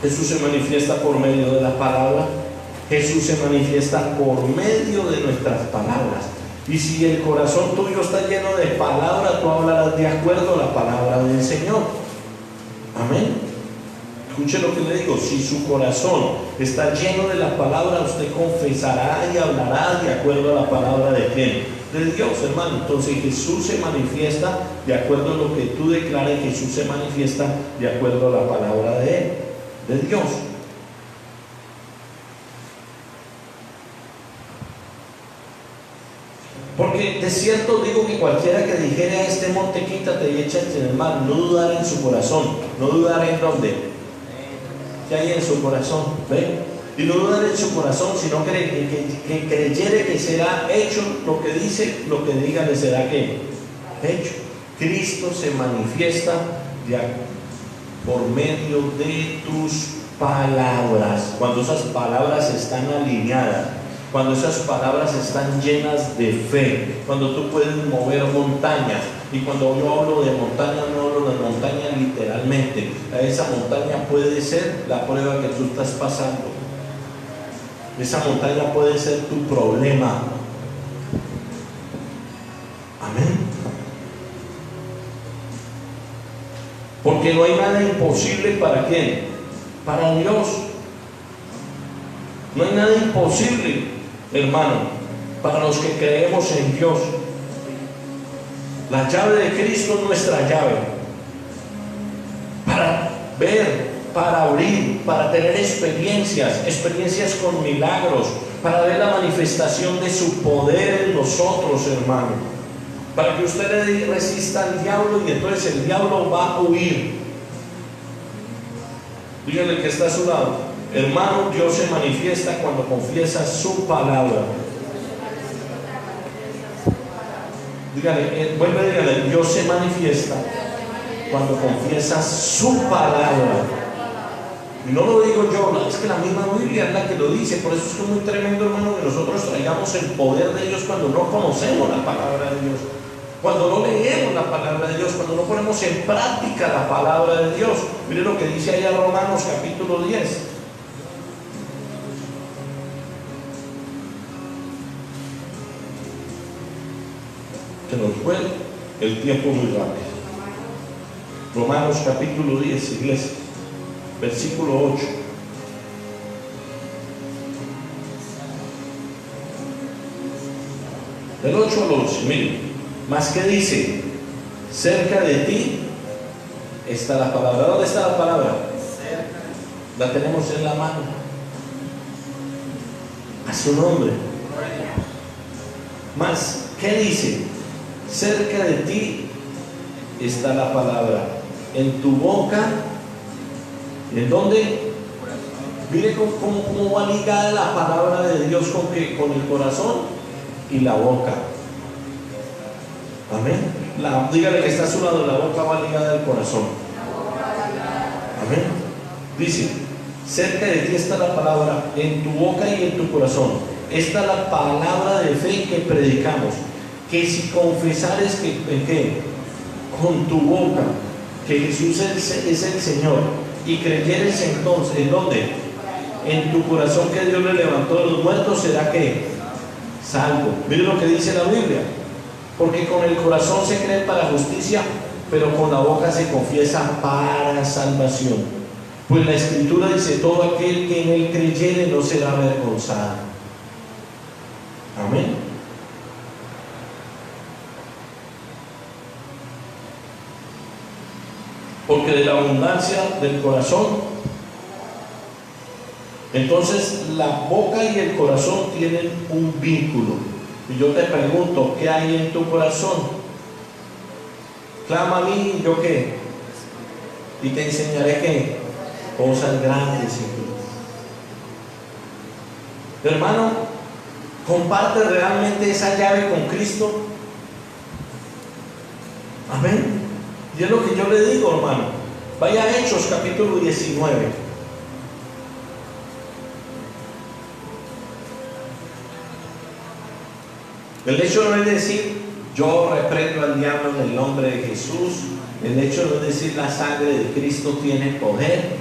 Jesús se manifiesta por medio de la palabra. Jesús se manifiesta por medio de nuestras palabras. Y si el corazón tuyo está lleno de palabra, tú hablarás de acuerdo a la palabra del Señor. Amén. Escuche lo que le digo: si su corazón está lleno de la palabra, usted confesará y hablará de acuerdo a la palabra de quién, de Dios, hermano. Entonces Jesús se manifiesta de acuerdo a lo que tú declares. Jesús se manifiesta de acuerdo a la palabra de Él, de Dios. Porque de cierto digo que cualquiera que dijere a este monte, quítate y échate en el mar, no dudará en su corazón. No dudará en dónde, que hay en su corazón, ¿ve? Y no dudar en su corazón, sino que creyere que será hecho lo que dice, lo que diga le será que hecho. Cristo se manifiesta por medio de tus palabras. Cuando esas palabras están alineadas, cuando esas palabras están llenas de fe, cuando tú puedes mover montañas. Y cuando yo hablo de montaña, no hablo de montaña literalmente. Esa montaña puede ser la prueba que tú estás pasando. Esa montaña puede ser tu problema. Amén. Porque no hay nada imposible para quién, para Dios. No hay nada imposible, hermano, para los que creemos en Dios. La llave de Cristo es nuestra llave para ver, para abrir, para tener experiencias con milagros, para ver la manifestación de su poder en nosotros, hermano, para que usted le resista al diablo y entonces el diablo va a huir. Dígale que está a su lado: hermano, Dios se manifiesta cuando confiesa su palabra. Dígale, dígale: Dios se manifiesta cuando confiesas su palabra. Y no lo digo yo, es que la misma Biblia es la que lo dice. Por eso es que es muy tremendo, hermano, que nosotros traigamos el poder de Dios cuando no conocemos la palabra de Dios. Cuando no leemos la palabra de Dios, cuando no ponemos en práctica la palabra de Dios. Mire lo que dice allá Romanos capítulo 10. Se nos fue el tiempo muy rápido. Romanos capítulo 10, iglesia, versículo 8. Del 8 al 11, mire, más que dice, cerca de ti está la palabra. ¿Dónde está la palabra? La tenemos en la mano. A su nombre. Más, ¿qué dice? Cerca de ti está la palabra, en tu boca. ¿En dónde? Mire cómo va ligada la palabra de Dios con el corazón y la boca. Amén. Dígale que está a su lado, la boca va ligada al corazón. Amén. Dice, cerca de ti está la palabra, en tu boca y en tu corazón. Esta es la palabra de fe que predicamos. Que si confesares que con tu boca que Jesús es el Señor y creyeres entonces, ¿en dónde? En tu corazón que Dios le levantó de los muertos, será que salvo. Mire lo que dice la Biblia. Porque con el corazón se cree para justicia, pero con la boca se confiesa para salvación. Pues la Escritura dice, todo aquel que en él creyere no será avergonzado. Amén. Porque de la abundancia del corazón, entonces la boca y el corazón tienen un vínculo. Y yo te pregunto, ¿qué hay en tu corazón? Clama a mí, ¿y yo qué? Y te enseñaré qué, cosas grandes y grandes. Hermano, comparte realmente esa llave con Cristo. Amén. Y es lo que yo le digo, hermano. Vaya a Hechos capítulo 19. El hecho no es decir, yo reprendo al diablo en el nombre de Jesús. El hecho no es decir, la sangre de Cristo tiene poder.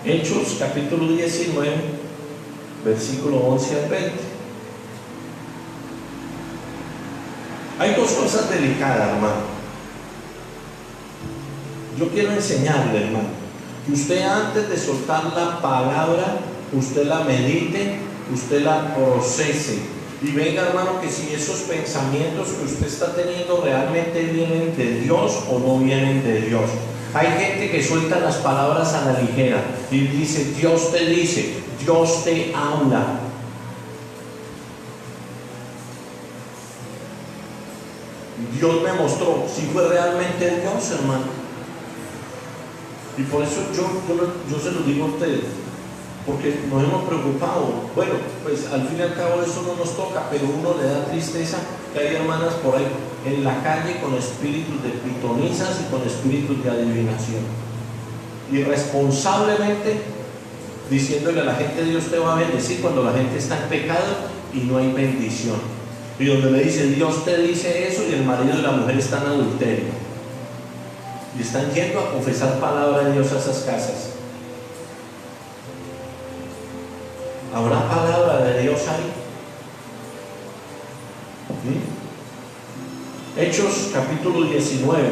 Hechos capítulo 19, versículo 11 al 20. Hay dos cosas delicadas, hermano. Yo quiero enseñarle, hermano, que usted antes de soltar la palabra, usted la medite, usted la procese y venga, hermano, que si esos pensamientos que usted está teniendo realmente vienen de Dios o no vienen de Dios. Hay gente que suelta las palabras a la ligera y dice, Dios te habla. Dios me mostró si fue realmente Dios, hermano. Y por eso yo se lo digo a ustedes, porque nos hemos preocupado. Bueno, pues al fin y al cabo eso no nos toca, pero uno le da tristeza que hay hermanas por ahí en la calle con espíritus de pitonisas y con espíritus de adivinación, irresponsablemente diciéndole a la gente, Dios te va a bendecir, cuando la gente está en pecado y no hay bendición. Y donde le dice, Dios te dice eso, y el marido y la mujer están en adulterio y están yendo a confesar palabra de Dios a esas casas. ¿Habrá palabra de Dios ahí? Hechos capítulo 19.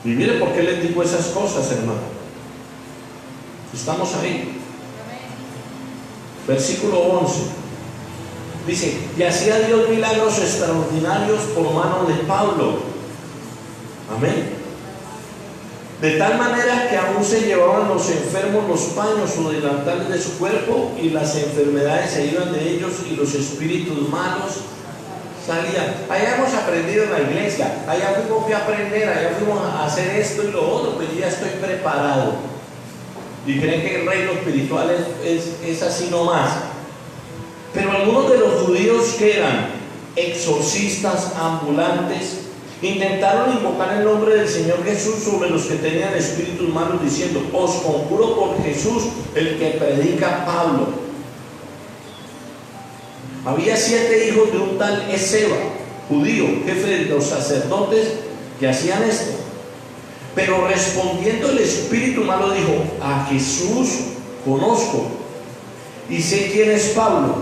Y mire por qué les digo esas cosas, hermano. Estamos ahí. Versículo 11. Dice, y hacía Dios milagros extraordinarios por mano de Pablo. Amén. De tal manera que aún se llevaban los enfermos los paños o delantales de su cuerpo, y las enfermedades se iban de ellos, y los espíritus malos salían. Allá hemos aprendido en la iglesia, allá fuimos a aprender, allá fuimos a hacer esto y lo otro, pues ya estoy preparado. Y creen que el reino espiritual es así nomás. Pero algunos de los judíos que eran exorcistas ambulantes intentaron invocar el nombre del Señor Jesús sobre los que tenían espíritus malos, diciendo, os conjuro por Jesús, el que predica Pablo. Había 7 hijos de un tal Esceva, judío, jefe de los sacerdotes, que hacían esto. Pero respondiendo el espíritu malo dijo: a Jesús conozco y sé quién es Pablo,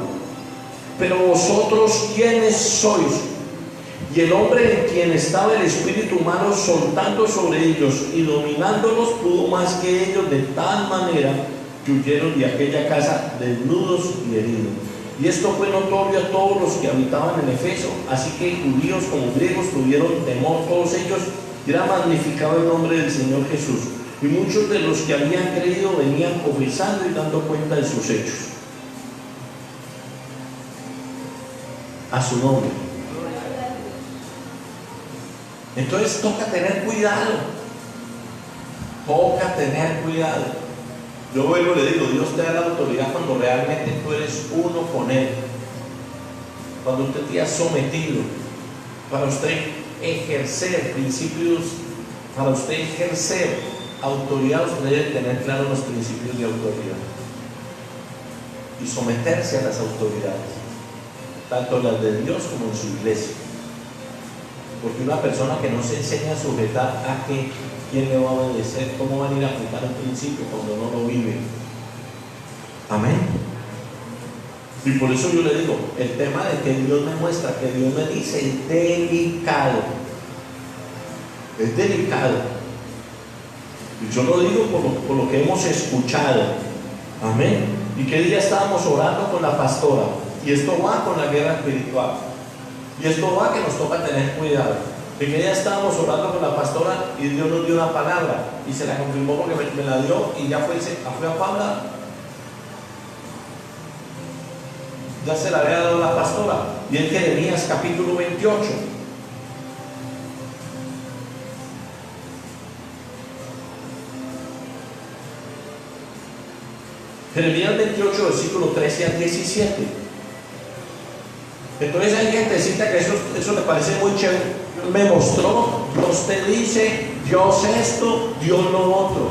pero vosotros ¿quiénes sois? Y el hombre en quien estaba el espíritu malo soltando sobre ellos y dominándolos pudo más que ellos, de tal manera que huyeron de aquella casa desnudos y heridos. Y esto fue notorio a todos los que habitaban en Efeso, así que judíos como griegos tuvieron temor todos ellos, y era magnificado el nombre del Señor Jesús. Y muchos de los que habían creído venían confesando y dando cuenta de sus hechos. A su nombre. Entonces toca tener cuidado. Toca tener cuidado. Yo vuelvo y le digo, Dios te da la autoridad cuando realmente tú eres uno con Él. Cuando usted te ha sometido. Para usted ejercer principios, para usted ejercer autoridad, usted debe tener claros los principios de autoridad. Y someterse a las autoridades, tanto las de Dios como en su iglesia. Porque una persona que no se enseña a sujetar a que ¿quién le va a obedecer? ¿Cómo van a ir a aplicar un principio cuando no lo vive? Amén. Y por eso yo le digo, el tema de que Dios me muestra, que Dios me dice, es delicado. Es delicado. Y yo lo digo por lo que hemos escuchado. Amén. Y que día estábamos orando con la pastora. Y esto va con la guerra espiritual. Y esto va que nos toca tener cuidado. De que ya estábamos orando con la pastora y Dios nos dio una palabra y se la confirmó porque me la dio y ya fue a Paula, ya se la había dado la pastora. Y en Jeremías capítulo 28. Jeremías 28, versículo 13 al 17. Entonces hay gentecita que eso le parece muy chévere. Me mostró, Dios te dice, Dios esto, Dios lo otro.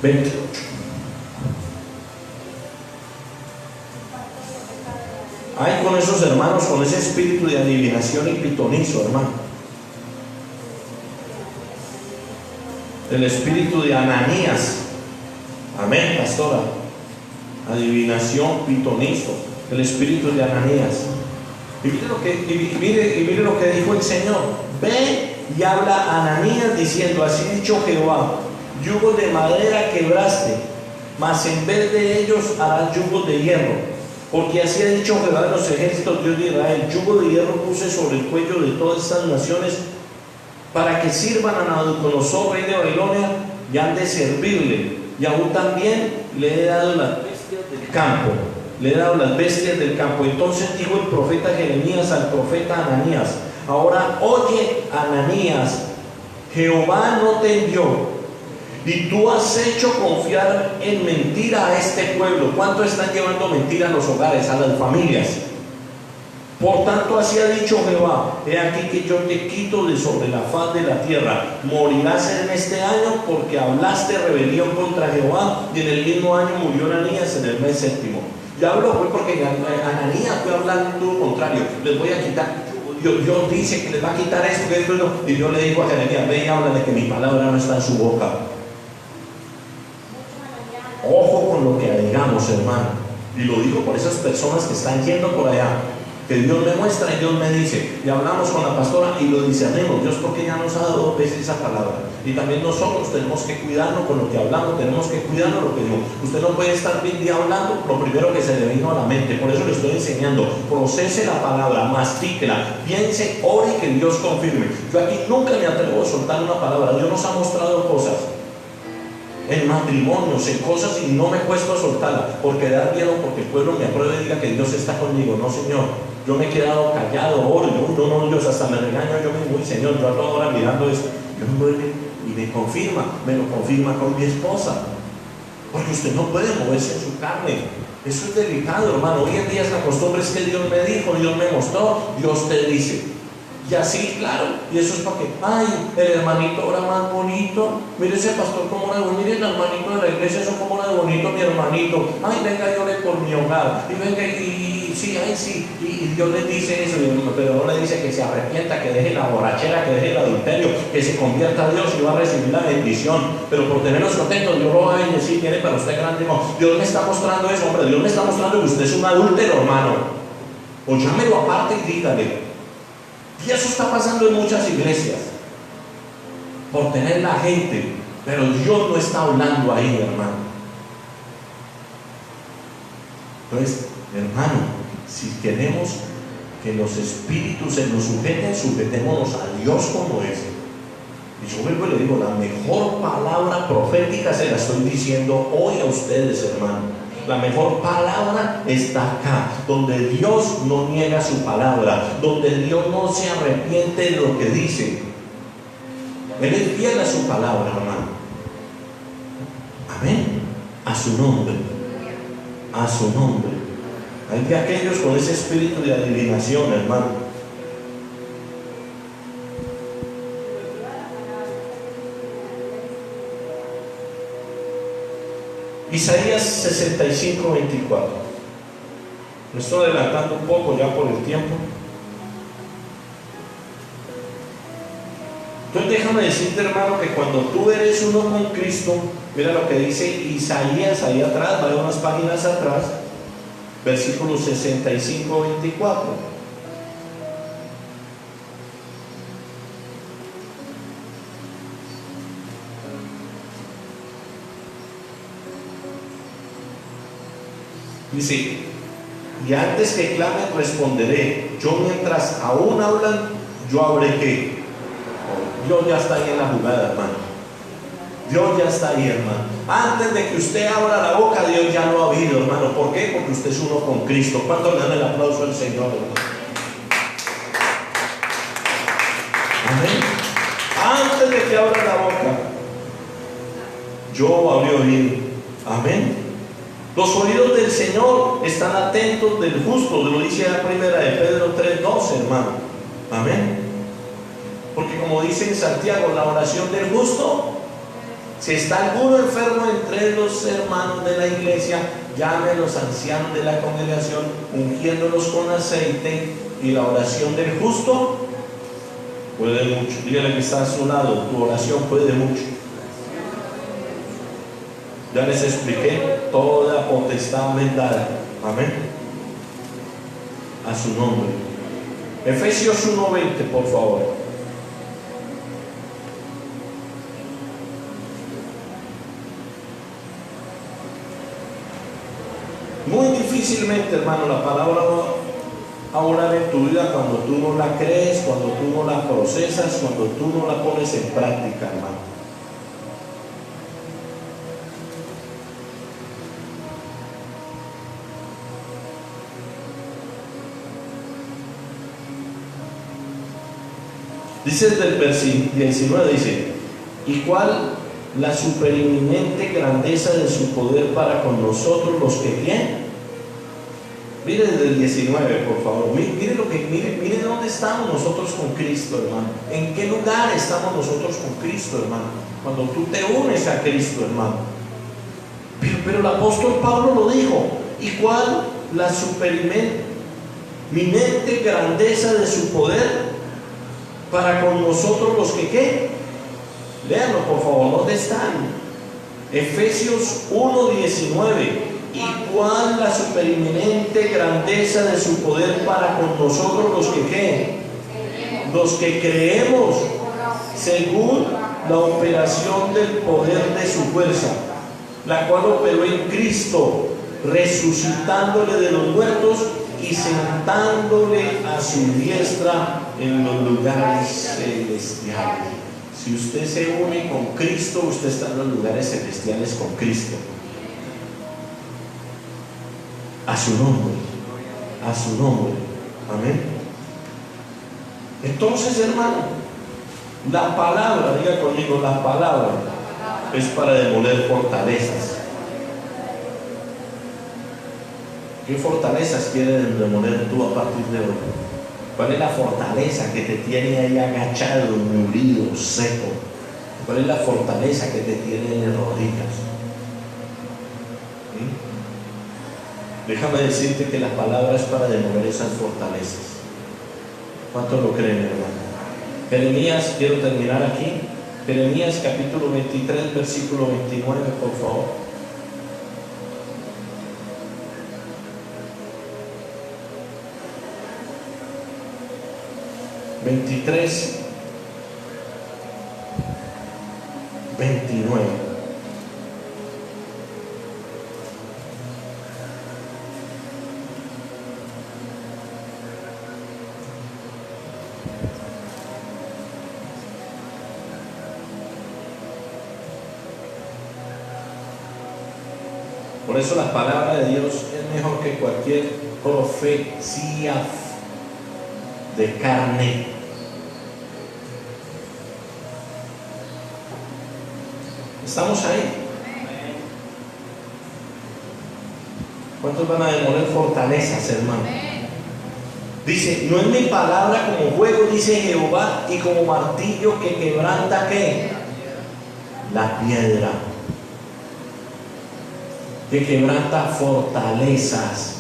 28. Ay, con esos hermanos, con ese espíritu de adivinación y pitonizo, hermano. El espíritu de Ananías. Amén, pastora. Adivinación, pitonizo. El espíritu de Ananías. Y mire lo que dijo el Señor. Ve y habla a Ananías diciendo: así dicho Jehová, yugos de madera quebraste, mas en vez de ellos harás yugos de hierro. Porque así ha dicho Jehová de los ejércitos, Dios de Israel: yugo de hierro puse sobre el cuello de todas estas naciones, para que sirvan a Nabucodonosor, rey de Babilonia, y han de servirle. Y aún también le he dado las bestias del campo. Le he dado las bestias del campo. Entonces dijo el profeta Jeremías al profeta Ananías: ahora oye, Ananías, Jehová no te envió, y tú has hecho confiar en mentira a este pueblo. ¿Cuánto están llevando mentira a los hogares, a las familias? Por tanto, así ha dicho Jehová: he aquí que yo te quito de sobre la faz de la tierra. Morirás en este año porque hablaste rebelión contra Jehová. Y en el mismo año murió Ananías en el mes séptimo. Ya hablo fue porque Ananías fue hablando lo contrario. Les voy a quitar. Dios dice que les va a quitar esto, que esto, y yo le digo a Jeremías: ve y habla de que mi palabra no está en su boca. Ojo con lo que digamos, hermano. Y lo digo por esas personas que están yendo por allá, que Dios me muestra y Dios me dice. Y hablamos con la pastora y lo discernimos. Dios, porque ya nos ha dado 2 veces esa palabra. Y también nosotros tenemos que cuidarnos con lo que hablamos, tenemos que cuidarnos lo que digo. Usted no puede estar bien día hablando lo primero que se le vino a la mente. Por eso le estoy enseñando: procese la palabra, mastíquela, piense, ore y que Dios confirme. Yo aquí nunca me atrevo a soltar una palabra. Dios nos ha mostrado cosas en matrimonios, en cosas, y no me he puesto a soltarla por quedar bien o porque el pueblo me apruebe y diga que Dios está conmigo. No, Señor. Yo me he quedado callado, oro, no, Dios hasta me regaño yo mismo: y Señor, yo a toda hora mirando esto. Dios me confirma, me lo confirma con mi esposa. Porque usted no puede moverse en su carne. Eso es delicado, hermano. Hoy en día es la costumbre, es que Dios me dijo, Dios me mostró, Dios te dice. Y así, claro, y eso es para que, ay, el hermanito ora más bonito, mire ese pastor cómo ora bonito, mire el hermanito de la iglesia, eso cómo ora bonito mi hermanito, ay, venga, yo ore por mi hogar, y venga, y sí, ay, sí, y Dios le dice eso, pero no le dice que se arrepienta, que deje la borrachera, que deje el adulterio, que se convierta a Dios y va a recibir la bendición, pero por tenerlos contentos, Dios lo va a decir, tiene para usted grande, no, Dios me está mostrando eso, hombre, Dios me está mostrando que usted es un adúltero, hermano, o llámelo aparte y dígale. Y eso está pasando en muchas iglesias, por tener la gente, pero Dios no está hablando ahí, hermano. Entonces, hermano, si queremos que los espíritus se nos sujeten, sujetémonos a Dios como es. Y yo vuelvo y le digo, la mejor palabra profética se la estoy diciendo hoy a ustedes, hermano. La mejor palabra está acá, donde Dios no niega su palabra, donde Dios no se arrepiente de lo que dice. Él es fiel a su palabra, hermano. Amén. A su nombre. A su nombre. Hay que aquellos con ese espíritu de adivinación, hermano. Isaías 65, 24. Me estoy adelantando un poco ya por el tiempo. Entonces déjame decirte, hermano, que cuando tú eres uno con Cristo, mira lo que dice Isaías ahí atrás, vaya unas páginas atrás, versículo 65, 24. Dice, y antes que clamen responderé, yo mientras aún hablan, yo habré que. Dios ya está ahí en la jugada, hermano. Dios ya está ahí, hermano. Antes de que usted abra la boca, Dios ya lo ha oído, hermano. ¿Por qué? Porque usted es uno con Cristo. ¿Cuánto le dan el aplauso al Señor, hermano? Amén. Antes de que abra la boca, yo habré oído. Amén. Los oídos del Señor están atentos del justo, lo dice la primera de Pedro 3:12, hermano. Amén. Porque como dice en Santiago, la oración del justo, si está alguno enfermo entre los hermanos de la iglesia, llame a los ancianos de la congregación, ungiéndolos con aceite, y la oración del justo puede mucho. Dígale que está a su lado, tu oración puede mucho. Ya les expliqué, toda potestad me es dada. Amén. A su nombre. Efesios 1:20, por favor. Muy difícilmente, hermano, la palabra va a orar en tu vida cuando tú no la crees, cuando tú no la procesas, cuando tú no la pones en práctica, hermano. Dice desde el versículo 19, dice, ¿y cuál la supereminente grandeza de su poder para con nosotros los que ¿quién? Mire desde el 19, por favor. Mire dónde estamos nosotros con Cristo, hermano. ¿En qué lugar estamos nosotros con Cristo, hermano? Cuando tú te unes a Cristo, hermano. Pero el apóstol Pablo lo dijo. ¿Y cuál la supereminente grandeza de su poder para con nosotros los que ¿qué? Léanlo, por favor, ¿dónde están? Efesios 1:19. ¿Y cuál la supereminente grandeza de su poder para con nosotros los que ¿qué? Los que creemos, según la operación del poder de su fuerza, la cual operó en Cristo, resucitándole de los muertos y sentándole a su diestra en los lugares celestiales. Si usted se une con Cristo, usted está en los lugares celestiales con Cristo. A su nombre, a su nombre. Amén. Entonces, hermano, la palabra, diga conmigo, la palabra es para demoler fortalezas. ¿Qué fortalezas quieres demoler tú a partir de hoy? ¿Cuál es la fortaleza que te tiene ahí agachado, murido, seco? ¿Cuál es la fortaleza que te tiene en rodillas? ¿Sí? Déjame decirte que la palabra es para demoler esas fortalezas. ¿Cuántos lo creen, hermano? Jeremías, quiero terminar aquí. Jeremías capítulo 23, versículo 29, por favor. Veintitrés, 29. Por eso la palabra de Dios es mejor que cualquier profecía de carne. Estamos ahí. ¿Cuántos van a demoler fortalezas, hermano? Dice, no es mi palabra como fuego, dice Jehová, y como martillo que quebranta, ¿qué? La piedra. Que quebranta fortalezas.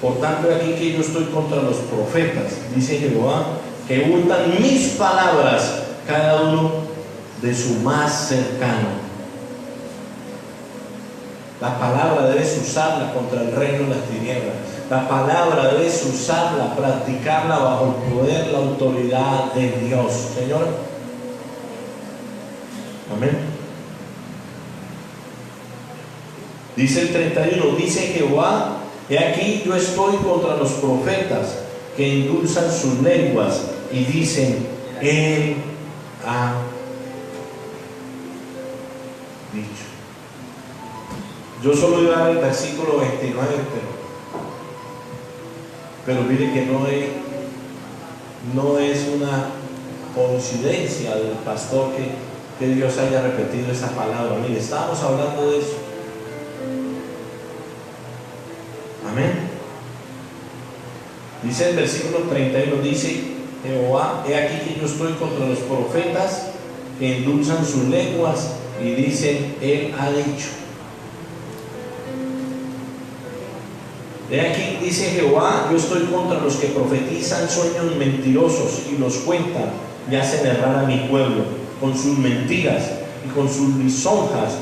Por tanto, aquí que yo estoy contra los profetas, dice Jehová, que hurtan mis palabras, cada uno de su más cercano. La palabra debes usarla contra el reino de las tinieblas. La palabra debes usarla, practicarla bajo el poder, la autoridad de Dios. Señor. Amén. Dice el 31, dice Jehová, he aquí yo estoy contra los profetas que endulzan sus lenguas y dicen, Él ha dicho. Yo solo iba a dar el versículo 29, pero mire que no es una coincidencia del pastor que Dios haya repetido esa palabra. Mire, estábamos hablando de eso. Amén. Dice el versículo 31, dice Jehová, he aquí que yo estoy contra los profetas que endulzan sus lenguas y dicen, Él ha dicho. He aquí, dice Jehová, yo estoy contra los que profetizan sueños mentirosos y los cuentan y hacen errar a mi pueblo con sus mentiras y con sus lisonjas.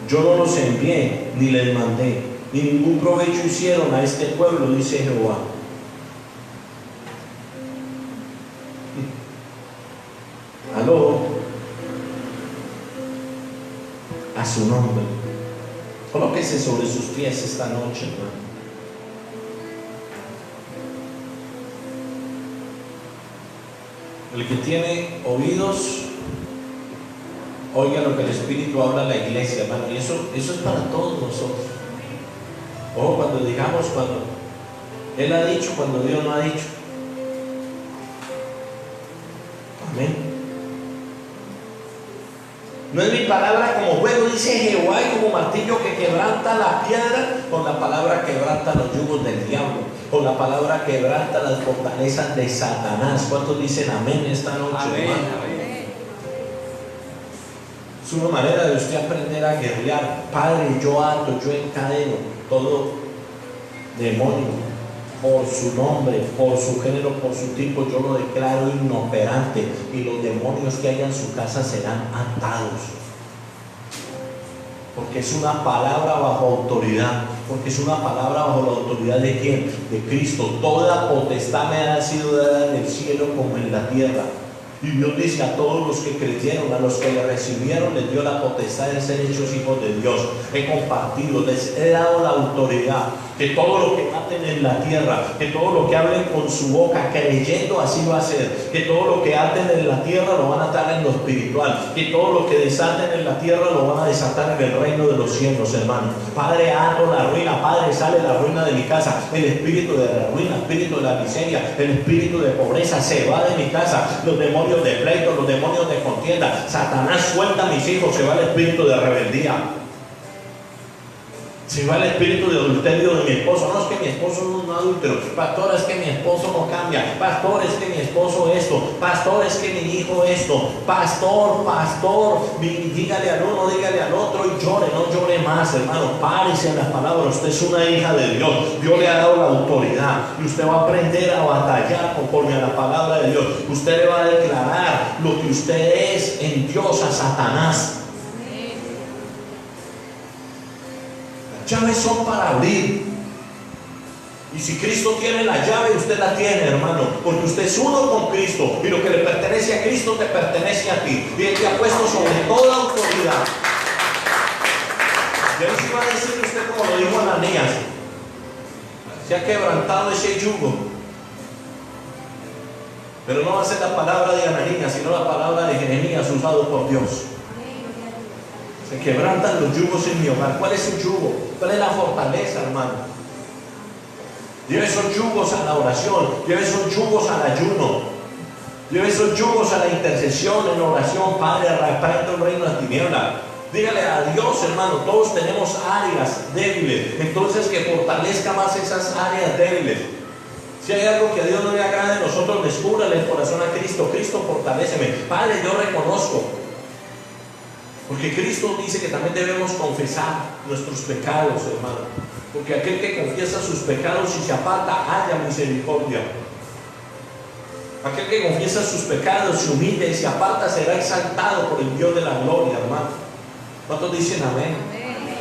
Yo no los envié ni les mandé, ni ningún provecho hicieron a este pueblo, dice Jehová. Aló, a su nombre. Colóquese sobre sus pies esta noche, hermano. El que tiene oídos, oiga lo que el Espíritu habla a la iglesia, hermano. Y eso es para todos nosotros. Ojo, cuando digamos, cuando Él ha dicho, cuando Dios no ha dicho. Amén. No es mi palabra como fuego, dice Jehová, y como martillo que quebranta la piedra. Con la palabra quebranta los yugos del diablo. Con la palabra quebranta las fortalezas de Satanás. ¿Cuántos dicen amén esta noche, amén, hermano? Amén. Es una manera de usted aprender a guerrear. Padre, yo ato, yo encadeno todo demonio por su nombre, por su género, por su tipo. Yo lo declaro inoperante y los demonios que haya en su casa serán atados. Porque es una palabra bajo autoridad. Porque es una palabra bajo la autoridad de ¿quién? De Cristo. Toda potestad me ha sido dada en el cielo como en la tierra. Y Dios dice a todos los que creyeron, a los que le recibieron, les dio la potestad de ser hechos hijos de Dios. He compartido, les he dado la autoridad. Que todo lo que aten en la tierra, que todo lo que hablen con su boca, creyendo, así va a ser. Que todo lo que aten en la tierra lo van a atar en lo espiritual. Que todo lo que desaten en la tierra lo van a desatar en el reino de los cielos, hermano. Padre, ato la ruina. Padre, sale la ruina de mi casa. El espíritu de la ruina, el espíritu de la miseria, el espíritu de pobreza se va de mi casa. Los demonios de pleito, los demonios de contienda. Satanás, suelta a mis hijos, se va el espíritu de rebeldía. Se va el espíritu de adulterio de mi esposo. No, es que mi esposo no es un adúltero. Pastor, es que mi esposo no cambia. Pastor, es que mi esposo esto. Pastor, es que mi hijo esto. Pastor, dígale al uno, dígale al otro y llore. No llore más, hermano. Párese en las palabras. Usted es una hija de Dios. Dios le ha dado la autoridad y usted va a aprender a batallar conforme a la palabra de Dios. Usted le va a declarar lo que usted es en Dios a Satanás. Llaves son para abrir. Y si Cristo tiene la llave, usted la tiene, hermano, porque usted es uno con Cristo y lo que le pertenece a Cristo te pertenece a ti. Y Él te ha puesto sobre toda autoridad. Y ahí se va a decir usted, como lo dijo Ananías, se ha quebrantado ese yugo. Pero no va a ser la palabra de Ananías, sino la palabra de Jeremías usado por Dios. Se quebrantan los yugos en mi hogar. ¿Cuál es el yugo? ¿Cuál es la fortaleza, hermano? Lleve esos yugos a la oración, lleve esos yugos al ayuno, lleve esos yugos a la intercesión en oración. Padre, reprendo el reino de tinieblas. Dígale a Dios, hermano, todos tenemos áreas débiles, entonces que fortalezca más esas áreas débiles. Si hay algo que a Dios no le agrada de nosotros, descúbrale el corazón a Cristo. Cristo, fortaléceme. Padre, yo reconozco. Porque Cristo dice que también debemos confesar nuestros pecados, hermano. Porque aquel que confiesa sus pecados y se aparta, haya misericordia. Aquel que confiesa sus pecados, se humilla y se aparta, será exaltado por el Dios de la gloria, hermano. ¿Cuántos dicen amén?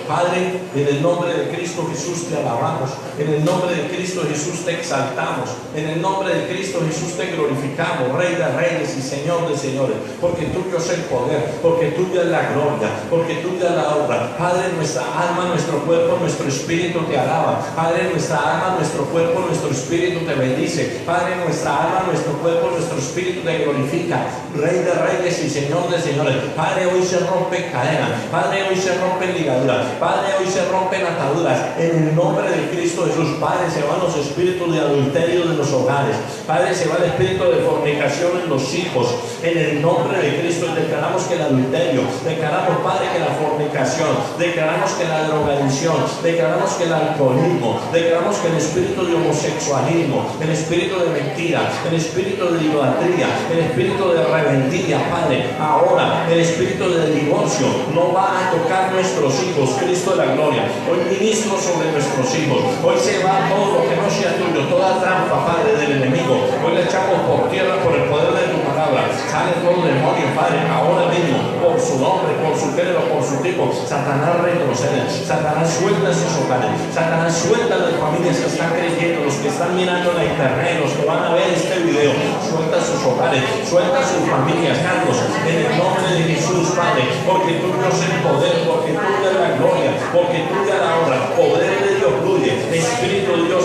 Padre, en el nombre de Cristo Jesús te alabamos, en el nombre de Cristo Jesús te exaltamos, en el nombre de Cristo Jesús te glorificamos, Rey de reyes y Señor de señores, porque tuyo es el poder, porque tuya es la gloria, porque tuya es la obra. Padre, nuestra alma, nuestro cuerpo, nuestro espíritu te alaba. Padre, nuestra alma, nuestro cuerpo, nuestro espíritu te bendice. Padre, nuestra alma, nuestro cuerpo, nuestro espíritu te glorifica, Rey de reyes y Señor de señores. Padre, hoy se rompen cadenas, Padre, hoy se rompen ligaduras, Padre, hoy se rompen ataduras en el nombre de Cristo Jesús. Padre, se van los espíritus de adulterio de los hogares. Padre, se va el espíritu de fornicación en los hijos. En el nombre de Cristo declaramos que el adulterio, declaramos, Padre, que la fornicación, declaramos que la drogadicción, declaramos que el alcoholismo, declaramos que el espíritu de homosexualismo, el espíritu de mentira, el espíritu de idolatría, el espíritu de rebeldía, Padre, ahora el espíritu de divorcio no va a tocar nuestros hijos. Cristo de la gloria, hoy ministro sobre nuestros hijos. Hoy se va todo lo que no sea tuyo, toda trampa, Padre, del enemigo. Hoy le echamos por tierra por el poder de tu palabra. Sale todo demonio, Padre, ahora mismo, por su nombre, por su género, por su tipo. Satanás retrocede, Satanás suelta sus hogares, Satanás suelta las familias que están creyendo, los que están mirando la internet, los que van a ver este video. Suelta sus hogares, suelta sus familias, Carlos, en el nombre de Jesús, Padre, porque tú no es el poder, porque tú eres la gloria, porque tuya la honra, poder de Dios fluye, Espíritu de Dios.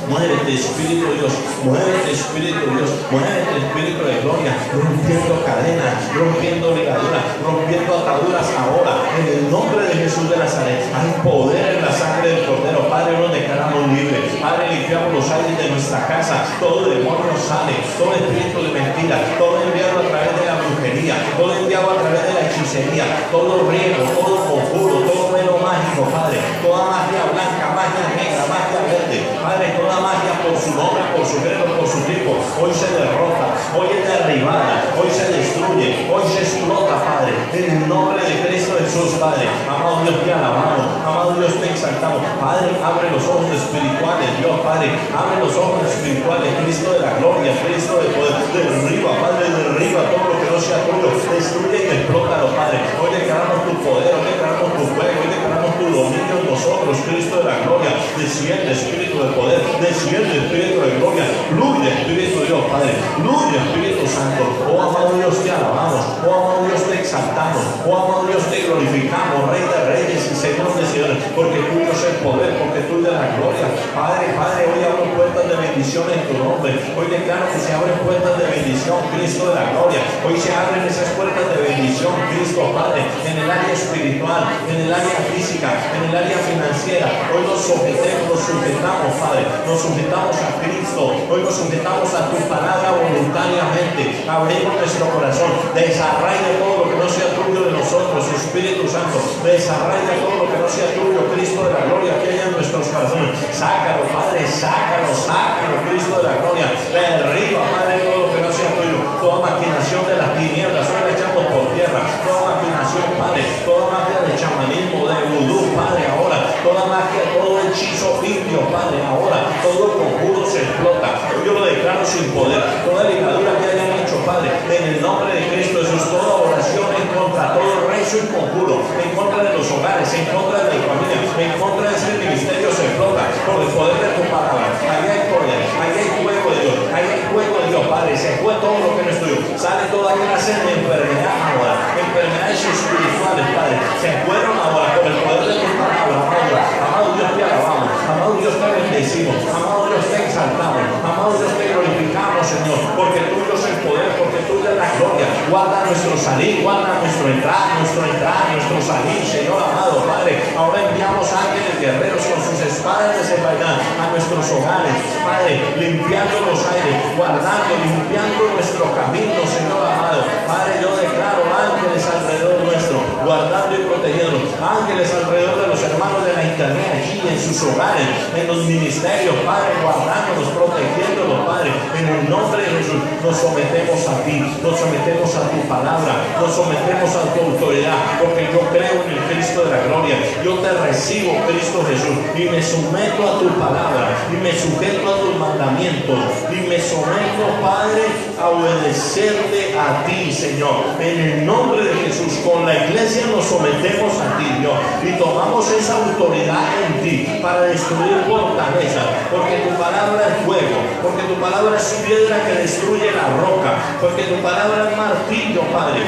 Muévete, Espíritu de Dios, muévete, Espíritu de Dios, muévete, Espíritu de gloria, rompiendo cadenas, rompiendo ligaduras, rompiendo ataduras ahora, en el nombre de Jesús de Nazaret. Hay poder en la sangre del Cordero. Padre, nos declaramos libres. Padre, limpiamos los aires de nuestra casa. Todo demonio sale, todo espíritu de mentira, todo enviado a través de la brujería, todo enviado a través de la hechicería, todo riego, todo conjuro, todo velo mágico, Padre, toda magia blanca, magia negra, magia verde, Padre, toda magia por su nombre, por su género, por su tipo, hoy se derrota, hoy es derribada, hoy se destruye, hoy se explota, Padre, en el nombre de Cristo Jesús, Padre. Amado Dios, te alabamos, amado Dios, te exaltamos. Padre, abre los ojos espirituales, Dios, Padre, abre los ojos espirituales, Cristo de la gloria, Cristo de poder, derriba, Padre, derriba todo lo que no sea tuyo, destruye y explótalo, Padre. Hoy declaramos tu poder, hoy declaramos tu fuego, hoy declaramos tu dominio en nosotros, Cristo de la gloria. Desciende, Espíritu de poder, desciende, Espíritu de gloria, fluye, Espíritu de Dios, Padre, fluye, Espíritu Santo. Oh, amado Dios, te alabamos, oh, amado Dios, te exaltamos, oh, amado Dios, te glorificamos, Rey de reyes y Señor de señores, porque tuyo es el poder, porque tuyo es la gloria. Padre, Padre, hoy abro puertas de bendición en tu nombre. Hoy declaro que se abren puertas de bendición, Cristo de la gloria. Hoy se abren esas puertas de bendición, Cristo, Padre, en el área espiritual, en el área física, en el área financiera. Hoy nos sujetamos, Padre, nos sujetamos a Cristo. Hoy nos sujetamos a tu palabra voluntariamente. Abrimos nuestro corazón, desarraiga todo lo que no sea tuyo de nosotros, Espíritu Espíritu Santo, desarraiga todo lo que no sea tuyo, Cristo de la gloria, que haya en nuestros corazones. Sácalo, Padre, sácalo, Cristo de la gloria. Derriba, Padre, todo lo que no sea tuyo. Toda maquinación de las tinieblas, hoy la echamos por tierra. Toda maquinación, Padre, toda magia de chamanismo, de vudú, Padre, ahora. Toda magia, todo hechizo indio, Padre, ahora. Todo conjuro se explota. Yo lo declaro sin poder. Toda ligadura que hayan hecho, Padre, en el nombre de Cristo Jesús, toda oración en contra, todo rezo y conjuro, en contra de los hogares, en contra de la familia, en contra de ese ministerio se explota por el poder de tu palabra. Ahí hay poder, ahí hay fuego de Dios, ahí hay fuego de Dios, Padre. Se fue todo lo que no es tuyo. Sale toda clase de enfermedad ahora, enfermedades espirituales, Padre. Se fueron ahora por el poder de tu palabra, amado Dios, te alabamos, amado Dios, te bendecimos, amado Dios, te exaltamos, amado Dios, te glorificamos, Señor, porque tuyo es el poder, porque tuya es la gloria. Guarda nuestro salir, guarda nuestro entrar, nuestro salir, Señor amado, Padre. Ahora enviamos ángeles guerreros con sus espadas desenvainadas a nuestros hogares, Padre, limpiando los aires, guardando, limpiando nuestro camino, Señor amado. Padre, yo declaro ángeles alrededor nuestro, guardando y protegiendo, ángeles alrededor de los hermanos de la internet, allí en sus hogares, en los ministerios, Padre, guardándonos, protegiéndonos, Padre, en el nombre de Jesús. Nos sometemos a ti, nos sometemos a tu palabra, nos sometemos a tu autoridad, porque yo creo en el Cristo de la gloria. Yo te recibo, Cristo Jesús, y me someto a tu palabra, y me sujeto a tus mandamientos, y me someto, Padre, a obedecerte a ti, Señor. En el nombre de Jesús, con la iglesia nos sometemos a ti, Dios, y tomamos esa autoridad en ti para destruir fortalezas, porque tu palabra es fuego, porque tu palabra es piedra que destruye la roca, porque tu palabra es martillo, Padre.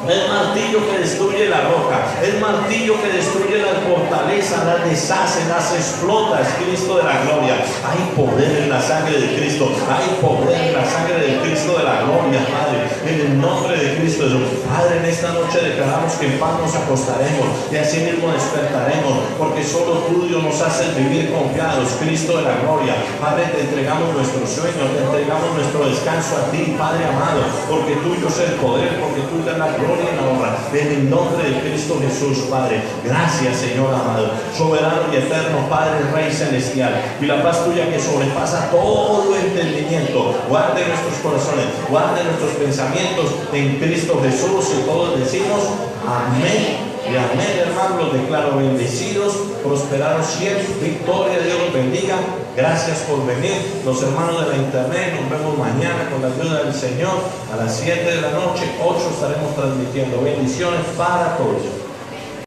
El martillo que destruye la roca, el martillo que destruye las fortalezas, las deshace, las explota, es Cristo de la gloria. Hay poder en la sangre de Cristo, hay poder en la sangre del Cristo de la gloria, Padre, en el nombre de Cristo Jesús. Padre, en esta noche declaramos que en paz nos acostaremos y así mismo despertaremos, porque solo tú, Dios, nos haces vivir confiados, Cristo de la gloria. Padre, te entregamos nuestros sueños, te entregamos nuestro descanso a ti, Padre amado, porque tuyo es el poder, porque tuyo es la gloria en la honra, en el nombre de Cristo Jesús, Padre. Gracias, Señor amado, soberano y eterno, Padre, Rey celestial, y la paz tuya que sobrepasa todo entendimiento, guarde nuestros corazones, guarde nuestros pensamientos en Cristo Jesús, y todos decimos amén. Y amén, hermanos, los declaro bendecidos, prosperados siempre, victoria, Dios los bendiga. Gracias por venir, los hermanos de la internet. Nos vemos mañana con la ayuda del Señor a las 7 de la noche, 8 estaremos transmitiendo. Bendiciones para todos.